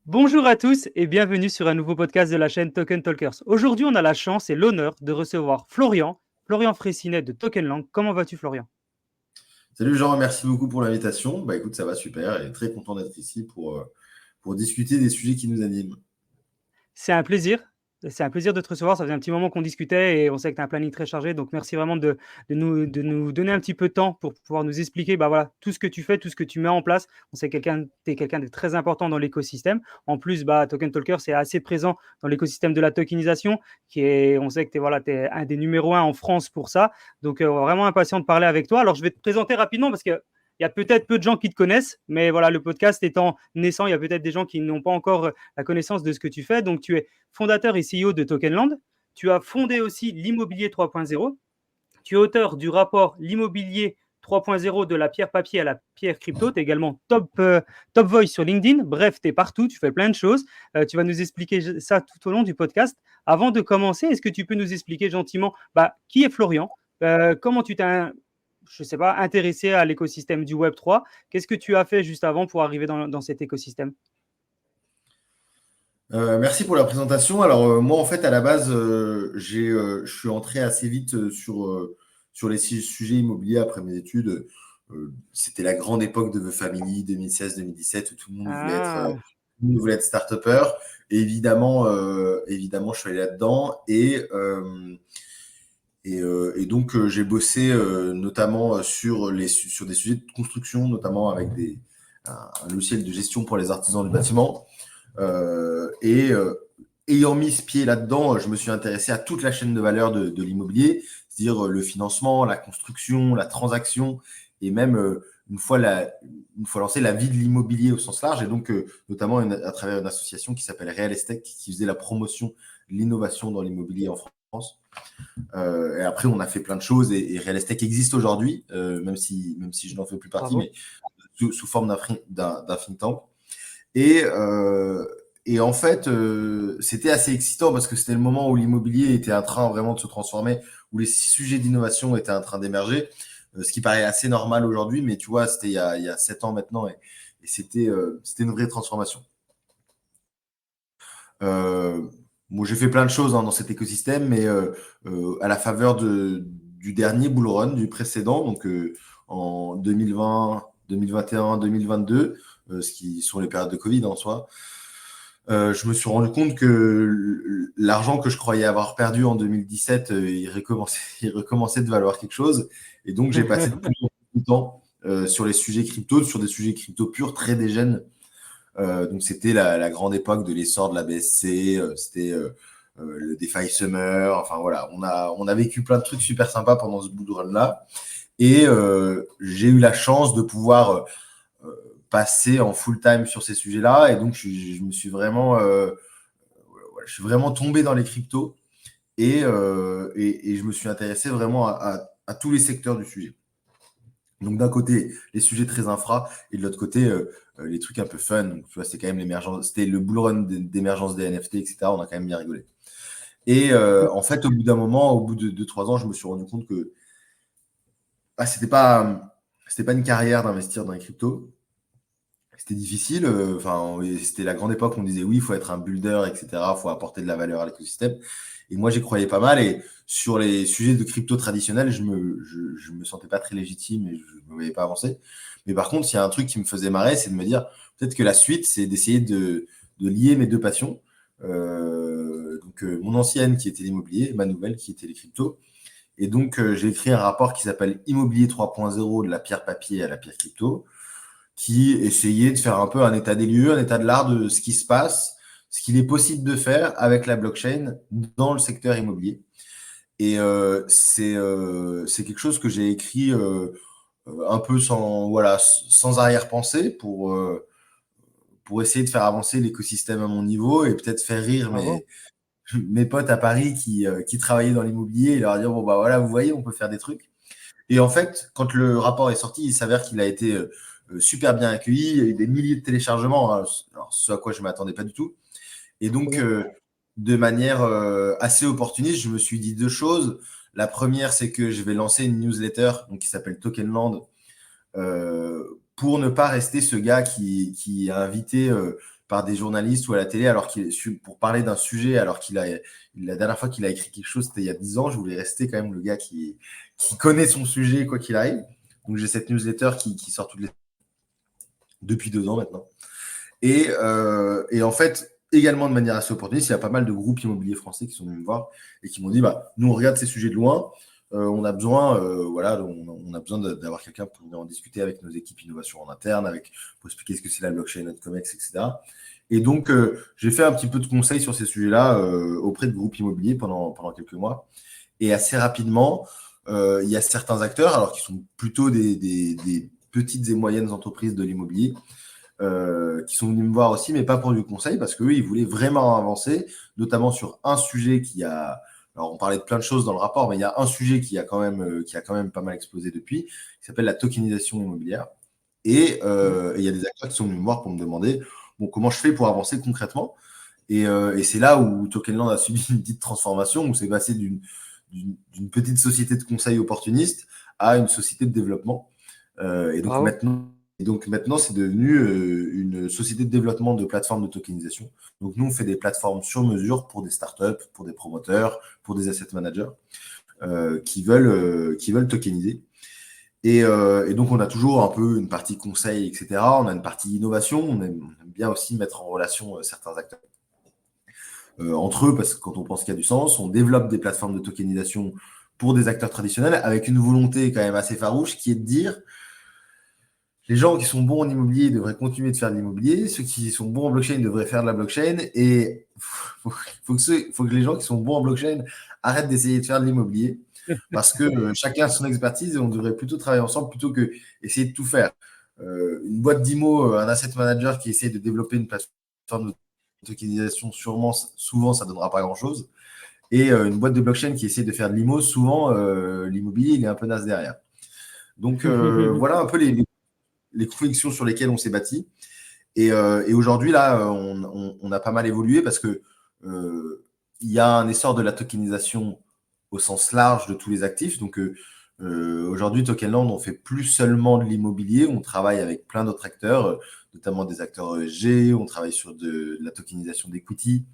Bonjour à tous et bienvenue sur un nouveau podcast de la chaîne Token Talkers. Aujourd'hui, on a la chance et l'honneur de recevoir Florian Fraissinet de Tokenland. Comment vas-tu, Florian? Salut Jean, merci beaucoup pour l'invitation. Bah écoute, ça va super et très content d'être ici pour discuter des sujets qui nous animent. C'est un plaisir. C'est un plaisir de te recevoir. Ça faisait un petit moment qu'on discutait et on sait que tu as un planning très chargé. Donc, merci vraiment de nous donner un petit peu de temps pour pouvoir nous expliquer voilà, tout ce que tu fais, tout ce que tu mets en place. On sait que tu es quelqu'un de très important dans l'écosystème. En plus, Token Talker, c'est assez présent dans l'écosystème de la tokenisation. On sait que tu es, voilà, un des numéros un en France pour ça. Donc, vraiment impatient de parler avec toi. Alors, je vais te présenter rapidement parce que il y a peut-être peu de gens qui te connaissent, mais voilà, le podcast étant naissant, il y a peut-être des gens qui n'ont pas encore la connaissance de ce que tu fais. Donc, tu es fondateur et CEO de Tokenland. Tu as fondé aussi l'immobilier 3.0. Tu es auteur du rapport L'immobilier 3.0 de la pierre papier à la pierre crypto. Tu es également top voice sur LinkedIn. Bref, tu es partout, tu fais plein de choses. Tu vas nous expliquer ça tout au long du podcast. Avant de commencer, est-ce que tu peux nous expliquer gentiment qui est Florian, comment tu t'es je sais pas, intéressé à l'écosystème du Web3. Qu'est-ce que tu as fait juste avant pour arriver dans cet écosystème? Merci pour la présentation. Alors moi en fait à la base je suis entré assez vite sur les sujets immobiliers après mes études. C'était la grande époque de The Family 2016-2017 où tout le monde voulait Ah, être start-upper. Et évidemment je suis allé là-dedans et donc j'ai bossé notamment sur des sujets de construction, notamment avec un logiciel de gestion pour les artisans du bâtiment. Ayant mis ce pied là-dedans, je me suis intéressé à toute la chaîne de valeur de l'immobilier, c'est-à-dire le financement, la construction, la transaction, et même une fois lancé, la vie de l'immobilier au sens large, et donc notamment à travers une association qui s'appelle Real Estate, qui faisait la promotion de l'innovation dans l'immobilier en France. Et après, on a fait plein de choses, et Real Estate existe aujourd'hui, même si je n'en fais plus partie, bravo. mais sous forme d'un think tank. Et, euh, et en fait, c'était assez excitant parce que c'était le moment où l'immobilier était en train vraiment de se transformer, où les sujets d'innovation étaient en train d'émerger, ce qui paraît assez normal aujourd'hui, mais tu vois, c'était il y a 7 ans maintenant et c'était une vraie transformation. Euh, bon, j'ai fait plein de choses dans cet écosystème, mais à la faveur du dernier bull run, du précédent, donc en 2020, 2021, 2022, ce qui sont les périodes de Covid en soi, je me suis rendu compte que l'argent que je croyais avoir perdu en 2017, il recommençait de valoir quelque chose. Et donc, j'ai passé de plus en plus de temps sur les sujets crypto, sur des sujets crypto purs, très dégènes. Donc, c'était la grande époque de l'essor de la BSC, c'était le DeFi Summer. Enfin, voilà, on a vécu plein de trucs super sympas pendant ce bull run-là. Et j'ai eu la chance de pouvoir passer en full time sur ces sujets-là. Et donc, je me suis vraiment, je suis vraiment tombé dans les cryptos et je me suis intéressé vraiment à tous les secteurs du sujet. Donc, d'un côté, les sujets très infra et de l'autre côté, les trucs un peu fun. Donc, tu vois, c'était quand même l'émergence, c'était le bull run d'émergence des NFT, etc. On a quand même bien rigolé. Et en fait, au bout d'un moment, au bout de 2-3 ans, je me suis rendu compte que c'était pas une carrière d'investir dans les cryptos. C'était difficile. Enfin, c'était la grande époque où on disait oui, il faut être un builder, etc. Il faut apporter de la valeur à l'écosystème. Et moi, j'y croyais pas mal. Et sur les sujets de crypto traditionnels, je me sentais pas très légitime et je ne me voyais pas avancer. Mais par contre, il y a un truc qui me faisait marrer, c'est de me dire peut-être que la suite, c'est d'essayer de lier mes deux passions. Donc, mon ancienne qui était l'immobilier, ma nouvelle qui était les cryptos. Et donc, j'ai écrit un rapport qui s'appelle Immobilier 3.0 de la pierre papier à la pierre crypto qui essayait de faire un peu un état des lieux, un état de l'art de ce qui se passe, ce qu'il est possible de faire avec la blockchain dans le secteur immobilier. Et c'est quelque chose que j'ai écrit un peu sans arrière-pensée pour essayer de faire avancer l'écosystème à mon niveau et peut-être faire rire Bravo. mes potes à Paris qui travaillaient dans l'immobilier et leur dire, bon, bah voilà, vous voyez, on peut faire des trucs. Et en fait, quand le rapport est sorti, il s'avère qu'il a été super bien accueilli. Il y a eu des milliers de téléchargements, hein, alors, ce à quoi je ne m'attendais pas du tout. Et Trop donc, bien. de manière assez opportuniste, je me suis dit deux choses. La première, c'est que je vais lancer une newsletter donc, qui s'appelle Tokenland pour ne pas rester ce gars qui a invité par des journalistes ou à la télé pour parler d'un sujet alors la dernière fois qu'il a écrit quelque chose, c'était il y a 10 ans. Je voulais rester quand même le gars qui connaît son sujet quoi qu'il arrive. Donc j'ai cette newsletter qui sort depuis 2 ans maintenant. Et en fait, également de manière assez opportuniste, il y a pas mal de groupes immobiliers français qui sont venus me voir et qui m'ont dit nous on regarde ces sujets de loin. On a besoin, on a besoin d'avoir quelqu'un pour venir en discuter avec nos équipes innovation en interne, pour expliquer ce que c'est la blockchain, notre COMEX, etc. Et donc, j'ai fait un petit peu de conseils sur ces sujets-là auprès de groupes immobiliers pendant quelques mois. Et assez rapidement, il y a certains acteurs, alors qui sont plutôt des petites et moyennes entreprises de l'immobilier, qui sont venus me voir aussi, mais pas pour du conseil, parce qu'eux, ils voulaient vraiment avancer, notamment sur un sujet alors on parlait de plein de choses dans le rapport, mais il y a un sujet qui a quand même pas mal explosé depuis, qui s'appelle la tokenisation immobilière. Et il y a des acteurs qui sont venus me voir pour me demander comment je fais pour avancer concrètement. Et c'est là où Tokenland a subi une petite transformation, où c'est passé d'une petite société de conseil opportuniste à une société de développement. Et donc maintenant, c'est devenu une société de développement de plateformes de tokenisation. Donc nous, on fait des plateformes sur mesure pour des startups, pour des promoteurs, pour des asset managers qui veulent tokeniser. Et donc, on a toujours un peu une partie conseil, etc. On a une partie innovation. On aime bien aussi mettre en relation certains acteurs entre eux, parce que quand on pense qu'il y a du sens, on développe des plateformes de tokenisation pour des acteurs traditionnels avec une volonté quand même assez farouche qui est de dire les gens qui sont bons en immobilier devraient continuer de faire de l'immobilier, ceux qui sont bons en blockchain devraient faire de la blockchain, et faut que les gens qui sont bons en blockchain arrêtent d'essayer de faire de l'immobilier, parce que chacun a son expertise et on devrait plutôt travailler ensemble plutôt que essayer de tout faire. Une boîte d'IMO, un asset manager qui essaie de développer une plateforme de tokenisation, souvent ça ne donnera pas grand-chose. Et une boîte de blockchain qui essaie de faire de l'IMO, souvent l'immobilier il est un peu naze derrière. Donc voilà un peu les convictions sur lesquelles on s'est bâti. Et aujourd'hui, là, on a pas mal évolué parce que il y a un essor de la tokenisation au sens large de tous les actifs. Donc aujourd'hui, Tokenland, on fait plus seulement de l'immobilier, on travaille avec plein d'autres acteurs, notamment des acteurs ESG, on travaille sur de la tokenisation d'equity,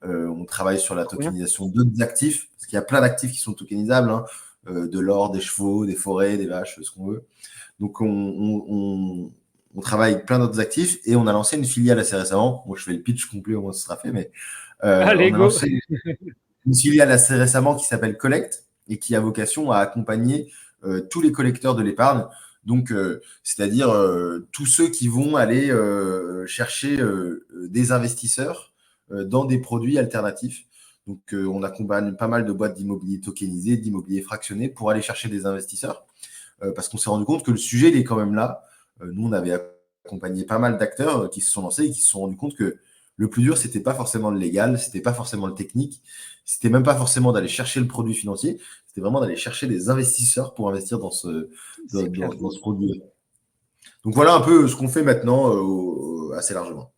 on travaille sur la tokenisation d'autres actifs, parce qu'il y a plein d'actifs qui sont tokenisables, de l'or, des chevaux, des forêts, des vaches, ce qu'on veut. Donc, on travaille avec plein d'autres actifs et on a lancé une filiale assez récemment. Moi, je fais le pitch complet, au moins ce sera fait, mais Allez, on a go. lancé une filiale assez récemment qui s'appelle Collect et qui a vocation à accompagner tous les collecteurs de l'épargne. Donc, c'est-à-dire tous ceux qui vont aller chercher des investisseurs dans des produits alternatifs. Donc, on accompagne pas mal de boîtes d'immobilier tokenisé, d'immobilier fractionné pour aller chercher des investisseurs. Parce qu'on s'est rendu compte que le sujet, il est quand même là. Nous, on avait accompagné pas mal d'acteurs qui se sont lancés et qui se sont rendus compte que le plus dur, c'était pas forcément le légal, c'était pas forcément le technique, c'était même pas forcément d'aller chercher le produit financier, c'était vraiment d'aller chercher des investisseurs pour investir dans ce produit. Donc voilà un peu ce qu'on fait maintenant assez largement.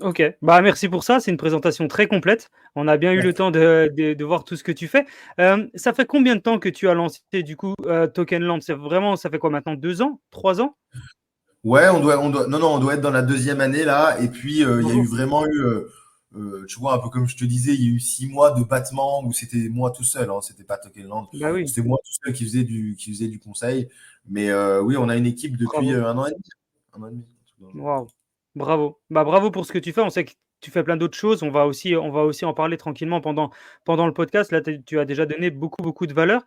Ok, merci pour ça, c'est une présentation très complète. On a bien eu le temps de voir tout ce que tu fais. Ça fait combien de temps que tu as lancé du coup Tokenland? Ça fait quoi maintenant? 2 ans? 3 ans? Ouais, on doit être dans la 2e année là. Et puis, il y a eu vraiment tu vois, un peu comme je te disais, il y a eu 6 mois de battement où c'était moi tout seul. C'était pas Tokenland. Bah oui, C'était moi tout seul qui faisait du conseil. Mais oui, on a une équipe depuis bravo. 1 an et demi. 1 an et demi. Waouh, bravo. Bravo pour ce que tu fais. On sait que tu fais plein d'autres choses. On va aussi en parler tranquillement pendant le podcast. Là, tu as déjà donné beaucoup de valeur.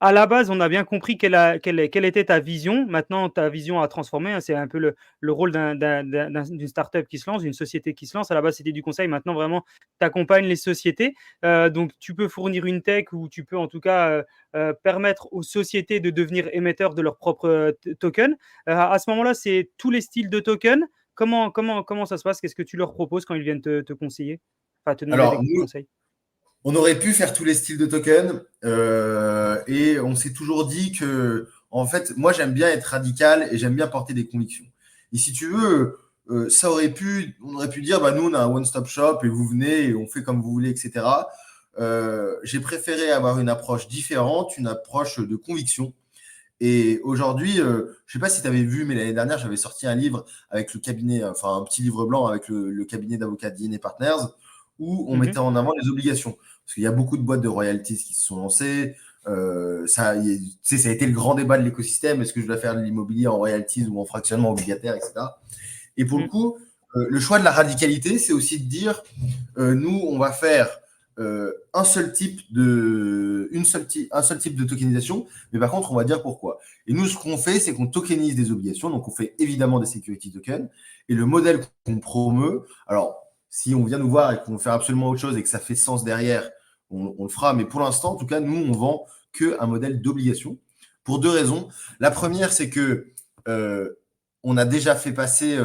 À la base, on a bien compris quelle était ta vision. Maintenant, ta vision a transformé, c'est un peu le rôle d'une startup qui se lance, d'une société qui se lance. À la base, c'était du conseil. Maintenant, vraiment, tu accompagnes les sociétés. Donc, tu peux fournir une tech ou tu peux en tout cas permettre aux sociétés de devenir émetteurs de leurs propres tokens. À ce moment-là, c'est tous les styles de tokens. Comment ça se passe? Qu'est-ce que tu leur proposes quand ils viennent te conseiller? Enfin, te demander Alors, des nous, conseils. on aurait pu faire tous les styles de tokens et on s'est toujours dit que, en fait, moi j'aime bien être radical et j'aime bien porter des convictions. Et si tu veux, on aurait pu dire, nous on a un one-stop shop et vous venez et on fait comme vous voulez, etc. J'ai préféré avoir une approche différente, une approche de conviction. Et aujourd'hui, je ne sais pas si tu avais vu, mais l'année dernière, j'avais sorti un livre avec le cabinet, enfin un petit livre blanc avec le cabinet d'avocats DNA Partners, où on Mhm. mettait en avant les obligations. Parce qu'il y a beaucoup de boîtes de royalties qui se sont lancées. Ça, tu sais, ça a été le grand débat de l'écosystème. Est-ce que je dois faire de l'immobilier en royalties ou en fractionnement obligataire, etc. Et pour le Mhm. coup, le choix de la radicalité, c'est aussi de dire, nous, on va faire un seul type de tokenisation, mais par contre, on va dire pourquoi. Et nous, ce qu'on fait, c'est qu'on tokenise des obligations, donc on fait évidemment des security tokens, et le modèle qu'on promeut, alors, si on vient nous voir et qu'on veut faire absolument autre chose et que ça fait sens derrière, on le fera, mais pour l'instant, en tout cas, nous, on vend qu'un modèle d'obligation, pour deux raisons. La première, c'est que on a déjà fait passer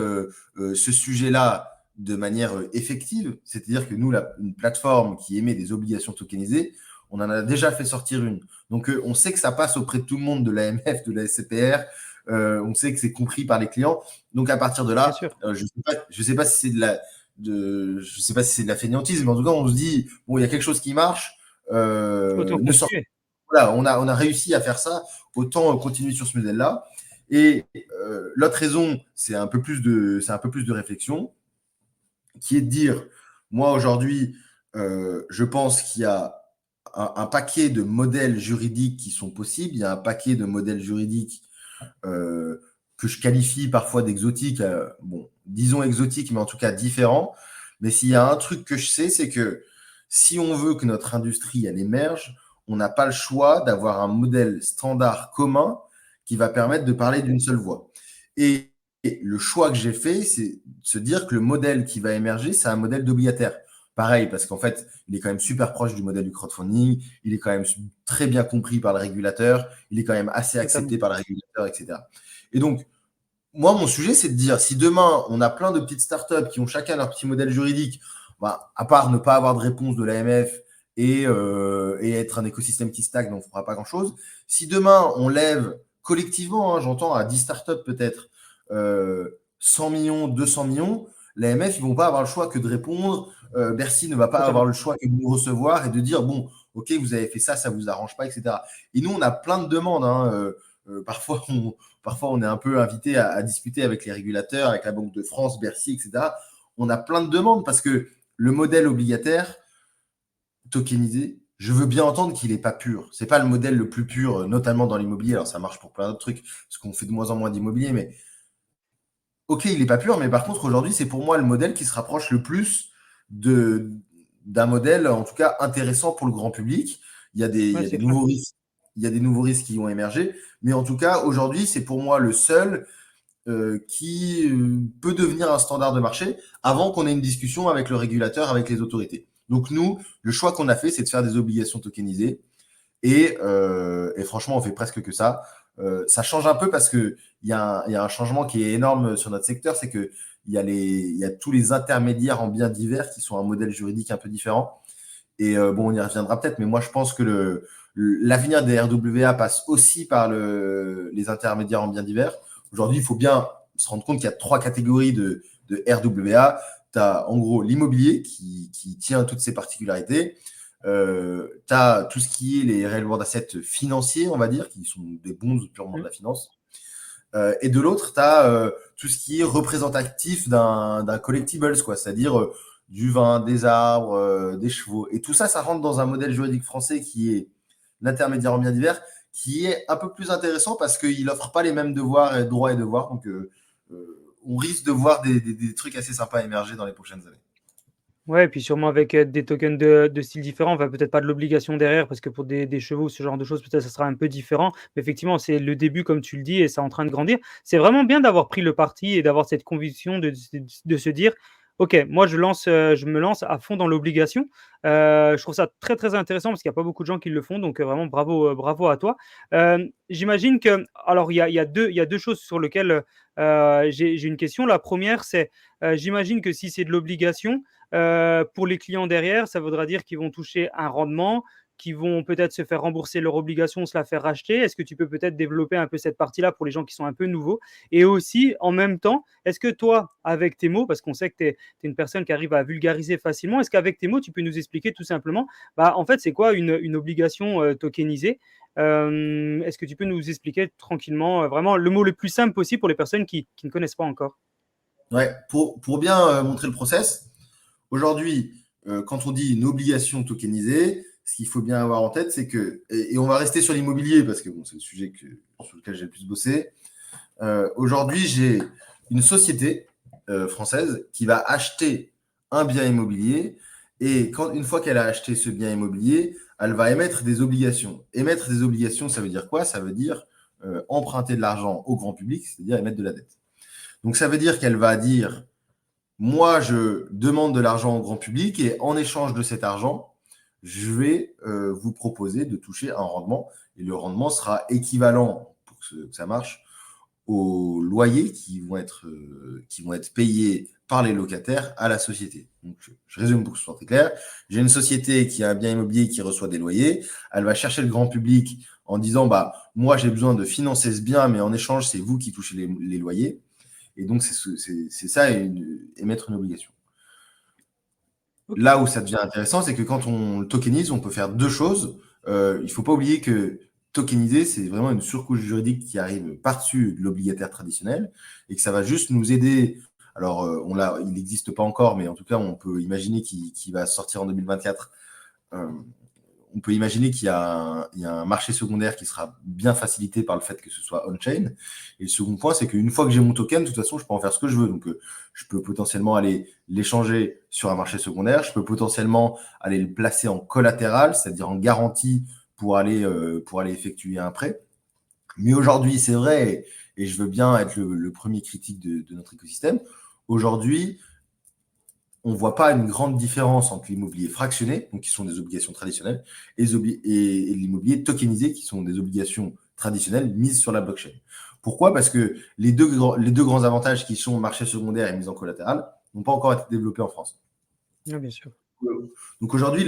ce sujet-là de manière effective, c'est-à-dire que nous, une plateforme qui émet des obligations tokenisées, on en a déjà fait sortir une. Donc, on sait que ça passe auprès de tout le monde, de l'AMF, de la SCPR, on sait que c'est compris par les clients. Donc, à partir de Bien là, sûr. je sais pas si c'est je sais pas si c'est de la fainéantise, mais en tout cas, on se dit, bon, il y a quelque chose qui marche, Autant ne sort continuer. voilà, on a réussi à faire ça, autant continuer sur ce modèle-là. Et l'autre raison, c'est un peu plus de réflexion, qui est de dire, moi aujourd'hui, je pense qu'il y a un paquet de modèles juridiques qui sont possibles, il y a un paquet de modèles juridiques que je qualifie parfois d'exotiques, bon, disons exotiques, mais en tout cas différents. Mais s'il y a un truc que je sais, c'est que si on veut que notre industrie, elle émerge, on n'a pas le choix d'avoir un modèle standard commun qui va permettre de parler d'une seule voix. Et le choix que j'ai fait, c'est de se dire que le modèle qui va émerger, c'est un modèle d'obligataire. Pareil, parce qu'en fait, il est quand même super proche du modèle du crowdfunding, il est quand même très bien compris par le régulateur, il est quand même assez Totalement. accepté par le régulateur, etc. Et donc, moi, mon sujet, c'est de dire, si demain, on a plein de petites startups qui ont chacun leur petit modèle juridique, bah, à part ne pas avoir de réponse de l'AMF et être un écosystème qui stagne, on ne fera pas grand-chose. Si demain, on lève collectivement, hein, j'entends, à 10 startups peut-être, 100 millions, 200 millions, l'AMF, ils ne vont pas avoir le choix que de répondre. Bercy ne va pas avoir Totalement. le choix que de nous recevoir et de dire, bon, OK, vous avez fait ça, ça ne vous arrange pas, etc. Et nous, on a plein de demandes. Hein, parfois, on est un peu invité à discuter avec les régulateurs, avec la Banque de France, Bercy, etc. On a plein de demandes parce que le modèle obligataire tokenisé, je veux bien entendre qu'il n'est pas pur. C'est pas le modèle le plus pur, notamment dans l'immobilier. Alors, ça marche pour plein d'autres trucs, parce qu'on fait de moins en moins d'immobilier, mais OK, il n'est pas pur, mais par contre, aujourd'hui, c'est pour moi le modèle qui se rapproche le plus de, d'un modèle, en tout cas, intéressant pour le grand public. Il Ouais, y a c'est des clair. nouveaux risques. Il y a des nouveaux risques qui ont émergé. Mais en tout cas, aujourd'hui, c'est pour moi le seul qui peut devenir un standard de marché avant qu'on ait une discussion avec le régulateur, avec les autorités. Donc nous, le choix qu'on a fait, c'est de faire des obligations tokenisées. Et franchement, on fait presque que ça. Ça change un peu parce qu'il y a un changement qui est énorme sur notre secteur, c'est qu'il y a tous les intermédiaires en biens divers qui sont un modèle juridique un peu différent. Et bon, on y reviendra peut-être, mais moi, je pense que l'avenir des RWA passe aussi par les intermédiaires en biens divers. Aujourd'hui, il faut bien se rendre compte qu'il y a trois catégories de RWA. Tu as en gros l'immobilier qui tient toutes ses particularités. Tu as tout ce qui est les real world assets financiers, on va dire, qui sont des bonds purement de Mm. la finance. Et de l'autre, tu as tout ce qui est représentatif d'un collectibles, quoi, c'est-à-dire du vin, des arbres, des chevaux. Et tout ça, ça rentre dans un modèle juridique français qui est l'intermédiaire en biens divers, qui est un peu plus intéressant parce qu'il n'offre pas les mêmes devoirs et droits et devoirs. Donc, on risque de voir des trucs assez sympas émerger dans les prochaines années. Ouais, et puis sûrement avec, des tokens de styles différents, enfin peut-être pas de l'obligation derrière parce que pour des chevaux, ce genre de choses, peut-être ça sera un peu différent. Mais effectivement, c'est le début comme tu le dis et c'est en train de grandir. C'est vraiment bien d'avoir pris le parti et d'avoir cette conviction de se dire: «OK, moi je me lance à fond dans l'obligation». Je trouve ça très, très intéressant parce qu'il y a pas beaucoup de gens qui le font donc vraiment bravo à toi. J'imagine que alors il y a 2 choses sur lesquelles, j'ai une question. La première c'est, j'imagine que si c'est de l'obligation, pour les clients derrière, ça voudra dire qu'ils vont toucher un rendement, qu'ils vont peut-être se faire rembourser leur obligation, se la faire racheter. Est-ce que tu peux peut-être développer un peu cette partie-là pour les gens qui sont un peu nouveaux? Et aussi, en même temps, est-ce que toi, avec tes mots, parce qu'on sait que tu es une personne qui arrive à vulgariser facilement, est-ce qu'avec tes mots, tu peux nous expliquer tout simplement, bah, en fait, c'est quoi une obligation tokenisée? Est-ce que tu peux nous expliquer tranquillement, vraiment le mot le plus simple possible pour les personnes qui ne connaissent pas encore? Ouais, pour bien montrer le process, aujourd'hui, quand on dit une obligation tokenisée, ce qu'il faut bien avoir en tête, c'est que, et on va rester sur l'immobilier parce que bon, c'est le sujet sur lequel j'ai le plus bossé. Aujourd'hui, j'ai une société française qui va acheter un bien immobilier et une fois qu'elle a acheté ce bien immobilier, elle va émettre des obligations. Émettre des obligations, ça veut dire quoi? Ça veut dire emprunter de l'argent au grand public, c'est-à-dire émettre de la dette. Donc ça veut dire qu'elle va dire, moi je demande de l'argent au grand public et en échange de cet argent, je vais vous proposer de toucher un rendement et le rendement sera équivalent, pour que ça marche, aux loyers qui vont être payés par les locataires à la société. Donc, je résume pour que ce soit très clair. J'ai une société qui a un bien immobilier qui reçoit des loyers. Elle va chercher le grand public en disant, bah, moi, j'ai besoin de financer ce bien, mais en échange, c'est vous qui touchez les loyers. Et donc, c'est ça, émettre une obligation. Ok. Là où ça devient intéressant, c'est que quand on le tokenise, on peut faire deux choses. Il ne faut pas oublier que tokeniser, c'est vraiment une surcouche juridique qui arrive par-dessus l'obligataire traditionnel et que ça va juste nous aider. Alors, il n'existe pas encore, mais en tout cas, on peut imaginer qu'il va sortir en 2024. On peut imaginer qu'il y a un marché secondaire qui sera bien facilité par le fait que ce soit on-chain. Et le second point, c'est qu'une fois que j'ai mon token, de toute façon, je peux en faire ce que je veux. Donc, je peux potentiellement aller l'échanger sur un marché secondaire. Je peux potentiellement aller le placer en collatéral, c'est-à-dire en garantie pour aller effectuer un prêt. Mais aujourd'hui, c'est vrai, et je veux bien être le premier critique de notre écosystème, aujourd'hui, on ne voit pas une grande différence entre l'immobilier fractionné, donc qui sont des obligations traditionnelles, et l'immobilier tokenisé, qui sont des obligations traditionnelles mises sur la blockchain. Pourquoi? Parce que les deux grands avantages qui sont marché secondaire et mise en collatéral n'ont pas encore été développés en France. Ah, bien sûr. Donc aujourd'hui,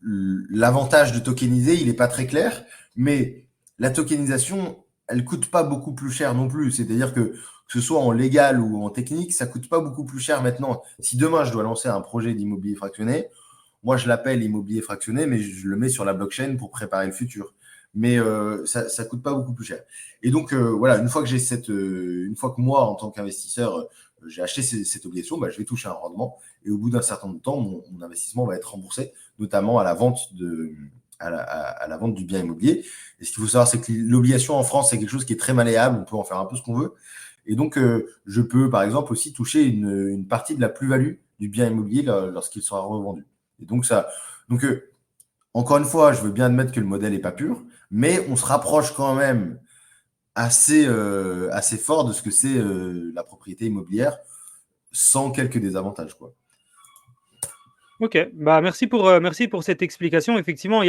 l'avantage de tokeniser, il n'est pas très clair, mais la tokenisation, elle coûte pas beaucoup plus cher non plus. C'est-à-dire que ce soit en légal ou en technique, ça coûte pas beaucoup plus cher maintenant. Si demain je dois lancer un projet d'immobilier fractionné, moi je l'appelle immobilier fractionné, mais je le mets sur la blockchain pour préparer le futur. Mais ça coûte pas beaucoup plus cher. Et donc voilà, une fois que moi en tant qu'investisseur j'ai acheté cette obligation, bah, je vais toucher un rendement et au bout d'un certain nombre de temps, mon investissement va être remboursé, notamment à la vente à la vente du bien immobilier. Et ce qu'il faut savoir, c'est que l'obligation en France, c'est quelque chose qui est très malléable, on peut en faire un peu ce qu'on veut. Et donc, je peux, par exemple, aussi toucher une partie de la plus-value du bien immobilier lorsqu'il sera revendu. Et donc, encore une fois, je veux bien admettre que le modèle n'est pas pur, mais on se rapproche quand même assez fort de ce que c'est la propriété immobilière, sans quelques désavantages, quoi. OK, bah, merci pour cette explication. Effectivement,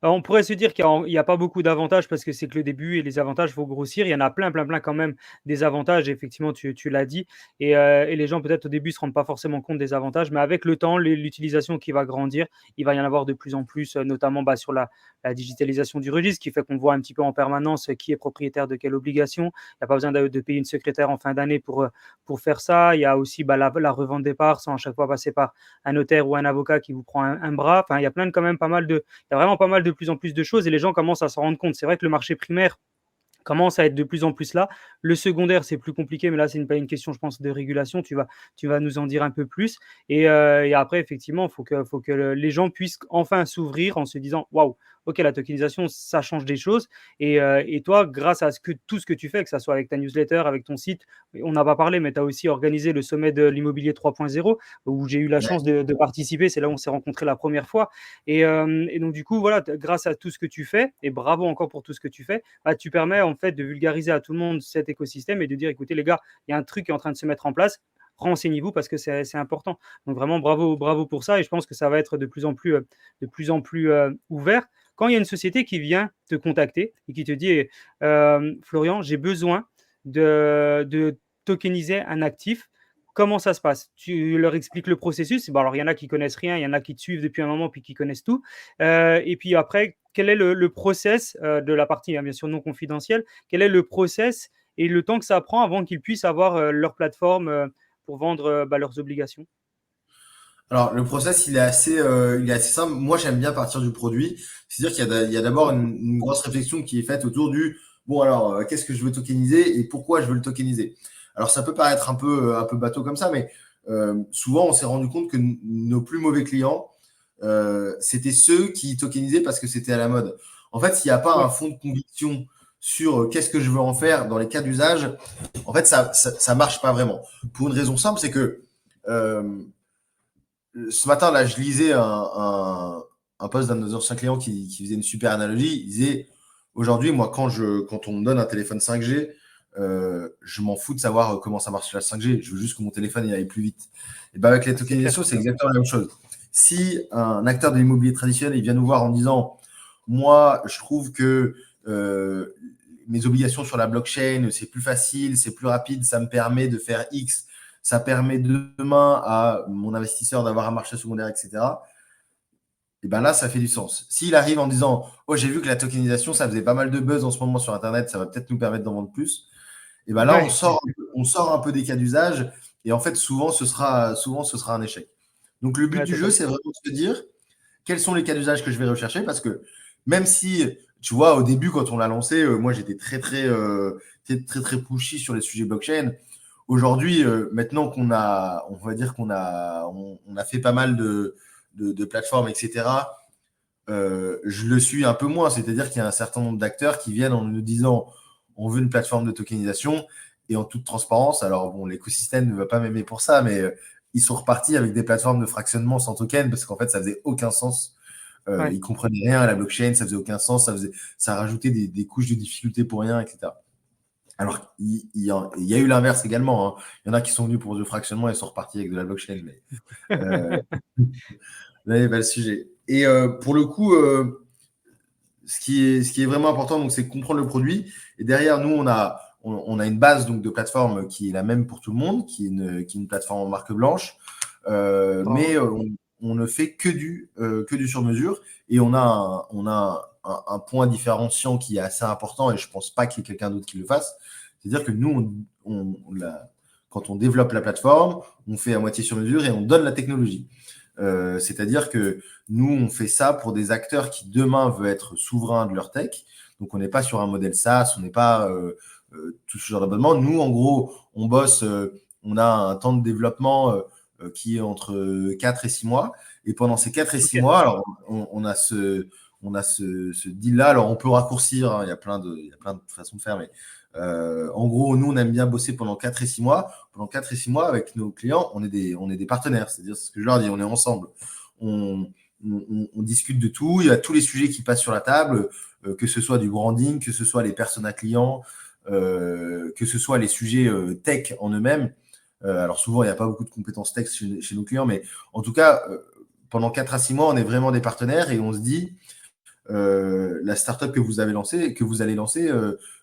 on pourrait se dire qu'il y a pas beaucoup d'avantages parce que c'est que le début et les avantages, faut grossir. Il y en a plein, plein, plein quand même des avantages, effectivement, tu l'as dit et les gens peut-être au début se rendent pas forcément compte des avantages, mais avec le temps, l'utilisation qui va grandir, il va y en avoir de plus en plus, notamment, bah, sur la digitalisation du registre qui fait qu'on voit un petit peu en permanence, qui est propriétaire de quelle obligation. Il y a pas besoin de payer une secrétaire en fin d'année pour faire ça. Il y a aussi, bah, la revente des parts sans à chaque fois passer par un notaire ou un avocat qui vous prend un bras. Enfin, il y a quand même il y a vraiment pas mal de plus en plus de choses et les gens commencent à s'en rendre compte. C'est vrai que le marché primaire commence à être de plus en plus là. Le secondaire, c'est plus compliqué, mais là, c'est pas une question, je pense, de régulation. Tu vas nous en dire un peu plus. Et après, effectivement, faut que les gens puissent enfin s'ouvrir en se disant, waouh, ok, la tokenisation, ça change des choses. Et toi, grâce à tout ce que tu fais, que ce soit avec ta newsletter, avec ton site, on n'a pas parlé, mais tu as aussi organisé le sommet de l'immobilier 3.0 où j'ai eu la chance de participer. C'est là où on s'est rencontrés la première fois. Et donc, du coup, voilà, grâce à tout ce que tu fais, et bravo encore pour tout ce que tu fais, bah, tu permets en fait de vulgariser à tout le monde cet écosystème et de dire, écoutez les gars, il y a un truc qui est en train de se mettre en place, renseignez-vous parce que c'est important. Donc vraiment, bravo pour ça et je pense que ça va être de plus en plus ouvert. Quand il y a une société qui vient te contacter et qui te dit, Florian, j'ai besoin de tokeniser un actif, comment ça se passe? Tu leur expliques le processus. Bon, alors, il y en a qui connaissent rien, il y en a qui te suivent depuis un moment puis qui connaissent tout. Et puis après, quel est le process de la partie, hein, bien sûr, non confidentielle? Quel est le process et le temps que ça prend avant qu'ils puissent avoir leur plateforme pour vendre bah, leurs obligations? Alors, le process, il est assez simple. Moi, j'aime bien partir du produit. C'est-à-dire il y a d'abord une grosse réflexion qui est faite autour bon, alors, qu'est-ce que je veux tokeniser et pourquoi je veux le tokeniser? Alors, ça peut paraître un peu bateau comme ça, mais souvent, on s'est rendu compte que nos plus mauvais clients, c'était ceux qui tokenisaient parce que c'était à la mode. En fait, s'il n'y a pas un Ouais, fond de conviction sur qu'est-ce que je veux en faire dans les cas d'usage, en fait, ça marche pas vraiment. Pour une raison simple, c'est que euh, ce matin, là, je lisais un post d'un de nos anciens clients qui faisait une super analogie. Il disait, aujourd'hui, moi, quand on me donne un téléphone 5G, je m'en fous de savoir comment ça marche la 5G. Je veux juste que mon téléphone il aille plus vite. Et ben avec les c'est clair. tokenisations, c'est exactement la même chose. Si un acteur de l'immobilier traditionnel il vient nous voir en disant, moi, je trouve que mes obligations sur la blockchain, c'est plus facile, c'est plus rapide, ça me permet de faire X, ça permet demain à mon investisseur d'avoir un marché secondaire, etc. Et ben là, ça fait du sens. S'il arrive en disant, oh, j'ai vu que la tokenisation, ça faisait pas mal de buzz en ce moment sur Internet, ça va peut-être nous permettre d'en vendre plus. Et ben là, Ouais, on sort un peu des cas d'usage. Et en fait, souvent, ce sera un échec. Donc, le but ouais, du jeu, totalement. c'est vraiment de se dire quels sont les cas d'usage que je vais rechercher. Parce que même si, tu vois, au début, quand on l'a lancé, moi, j'étais très pushy sur les sujets blockchain. Aujourd'hui, maintenant on va dire on a fait pas mal de plateformes, etc. Je le suis un peu moins. C'est-à-dire qu'il y a un certain nombre d'acteurs qui viennent en nous disant on veut une plateforme de tokenisation et en toute transparence. Alors bon, l'écosystème ne va pas m'aimer pour ça, mais ils sont repartis avec des plateformes de fractionnement sans token parce qu'en fait, ça faisait aucun sens. Ouais. Ils comprenaient rien à la blockchain, ça faisait aucun sens, ça rajoutait des couches de difficulté pour rien, etc. Alors, il y a eu l'inverse également, hein. Il y en a qui sont venus pour du fractionnement et sont repartis avec de la blockchain. Mais là, il n'y a pas le sujet. Et pour le coup, ce qui est vraiment important, donc, c'est de comprendre le produit. Et derrière, nous, on a une base donc, de plateforme qui est la même pour tout le monde, qui est une plateforme en marque blanche. Bravo. Mais on ne fait que du sur-mesure. Et on a un point différenciant qui est assez important, et je ne pense pas qu'il y ait quelqu'un d'autre qui le fasse. C'est-à-dire que nous, quand on développe la plateforme, on fait à moitié sur mesure et on donne la technologie. C'est-à-dire que nous, on fait ça pour des acteurs qui demain veulent être souverains de leur tech. Donc, on n'est pas sur un modèle SaaS, on n'est pas tout ce genre d'abonnement. Nous, en gros, on bosse, on a un temps de développement qui est entre 4 et 6 mois. Et pendant ces 4 et 6 Ok. mois, alors, on a ce deal-là. Alors, on peut raccourcir, hein, il y a plein de façons de faire, mais en gros, nous, on aime bien bosser pendant 4 et 6 mois. Pendant 4 et 6 mois, avec nos clients, on est des partenaires. C'est-à-dire ce que je leur dis, on est ensemble. On, on discute de tout. Il y a tous les sujets qui passent sur la table, que ce soit du branding, que ce soit les personas clients, que ce soit les sujets tech en eux-mêmes. Alors souvent, il n'y a pas beaucoup de compétences tech chez nos clients, mais en tout cas, pendant 4 à 6 mois, on est vraiment des partenaires et on se dit, la startup que vous avez lancée, que vous allez lancer,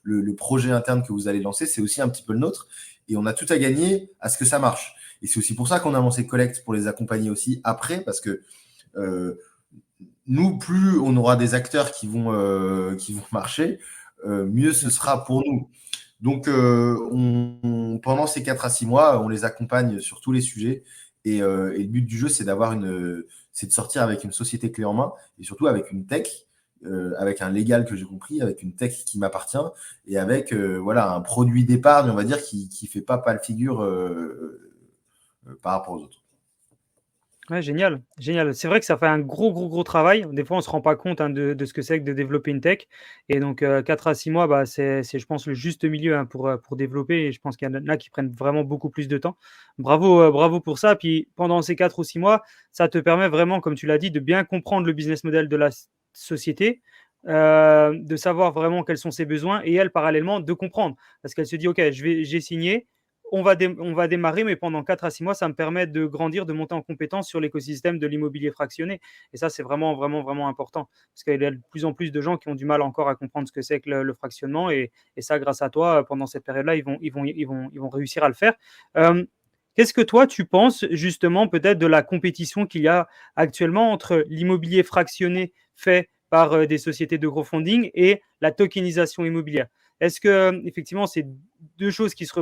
le projet interne que vous allez lancer, c'est aussi un petit peu le nôtre. Et on a tout à gagner à ce que ça marche. Et c'est aussi pour ça qu'on a lancé Collect pour les accompagner aussi après, parce que euh, nous, plus on aura des acteurs qui vont marcher, mieux ce Bien sûr. sera pour nous. Donc, pendant ces 4 à 6 mois, on les accompagne sur tous les sujets. Et le but du jeu, c'est de sortir avec une société clé en main et surtout avec une tech, avec un légal que j'ai compris, avec une tech qui m'appartient et avec voilà, un produit d'épargne, on va dire, qui ne fait pas pâle figure par rapport aux autres. Ouais, génial, génial. C'est vrai que ça fait un gros, gros, gros travail. Des fois, on ne se rend pas compte, hein, de ce que c'est que de développer une tech et donc 4 à 6 mois, bah, c'est je pense le juste milieu, hein, pour développer et je pense qu'il y en a qui prennent vraiment beaucoup plus de temps. Bravo, bravo pour ça. Puis pendant ces 4 ou 6 mois, ça te permet vraiment, comme tu l'as dit, de bien comprendre le business model de la société, de savoir vraiment quels sont ses besoins et elle, parallèlement, de comprendre. Parce qu'elle se dit: «OK, j'ai signé, on va démarrer, mais pendant 4 à 6 mois, ça me permet de grandir, de monter en compétence sur l'écosystème de l'immobilier fractionné. Et ça, c'est vraiment, vraiment, vraiment important. Parce qu'il y a de plus en plus de gens qui ont du mal encore à comprendre ce que c'est que le fractionnement. Et ça, grâce à toi, pendant cette période-là, ils vont réussir à le faire. Euh, Qu'est-ce que toi, tu penses justement peut-être de la compétition qu'il y a actuellement entre l'immobilier fractionné fait par des sociétés de crowdfunding et la tokenisation immobilière? Est-ce que effectivement c'est deux choses qui se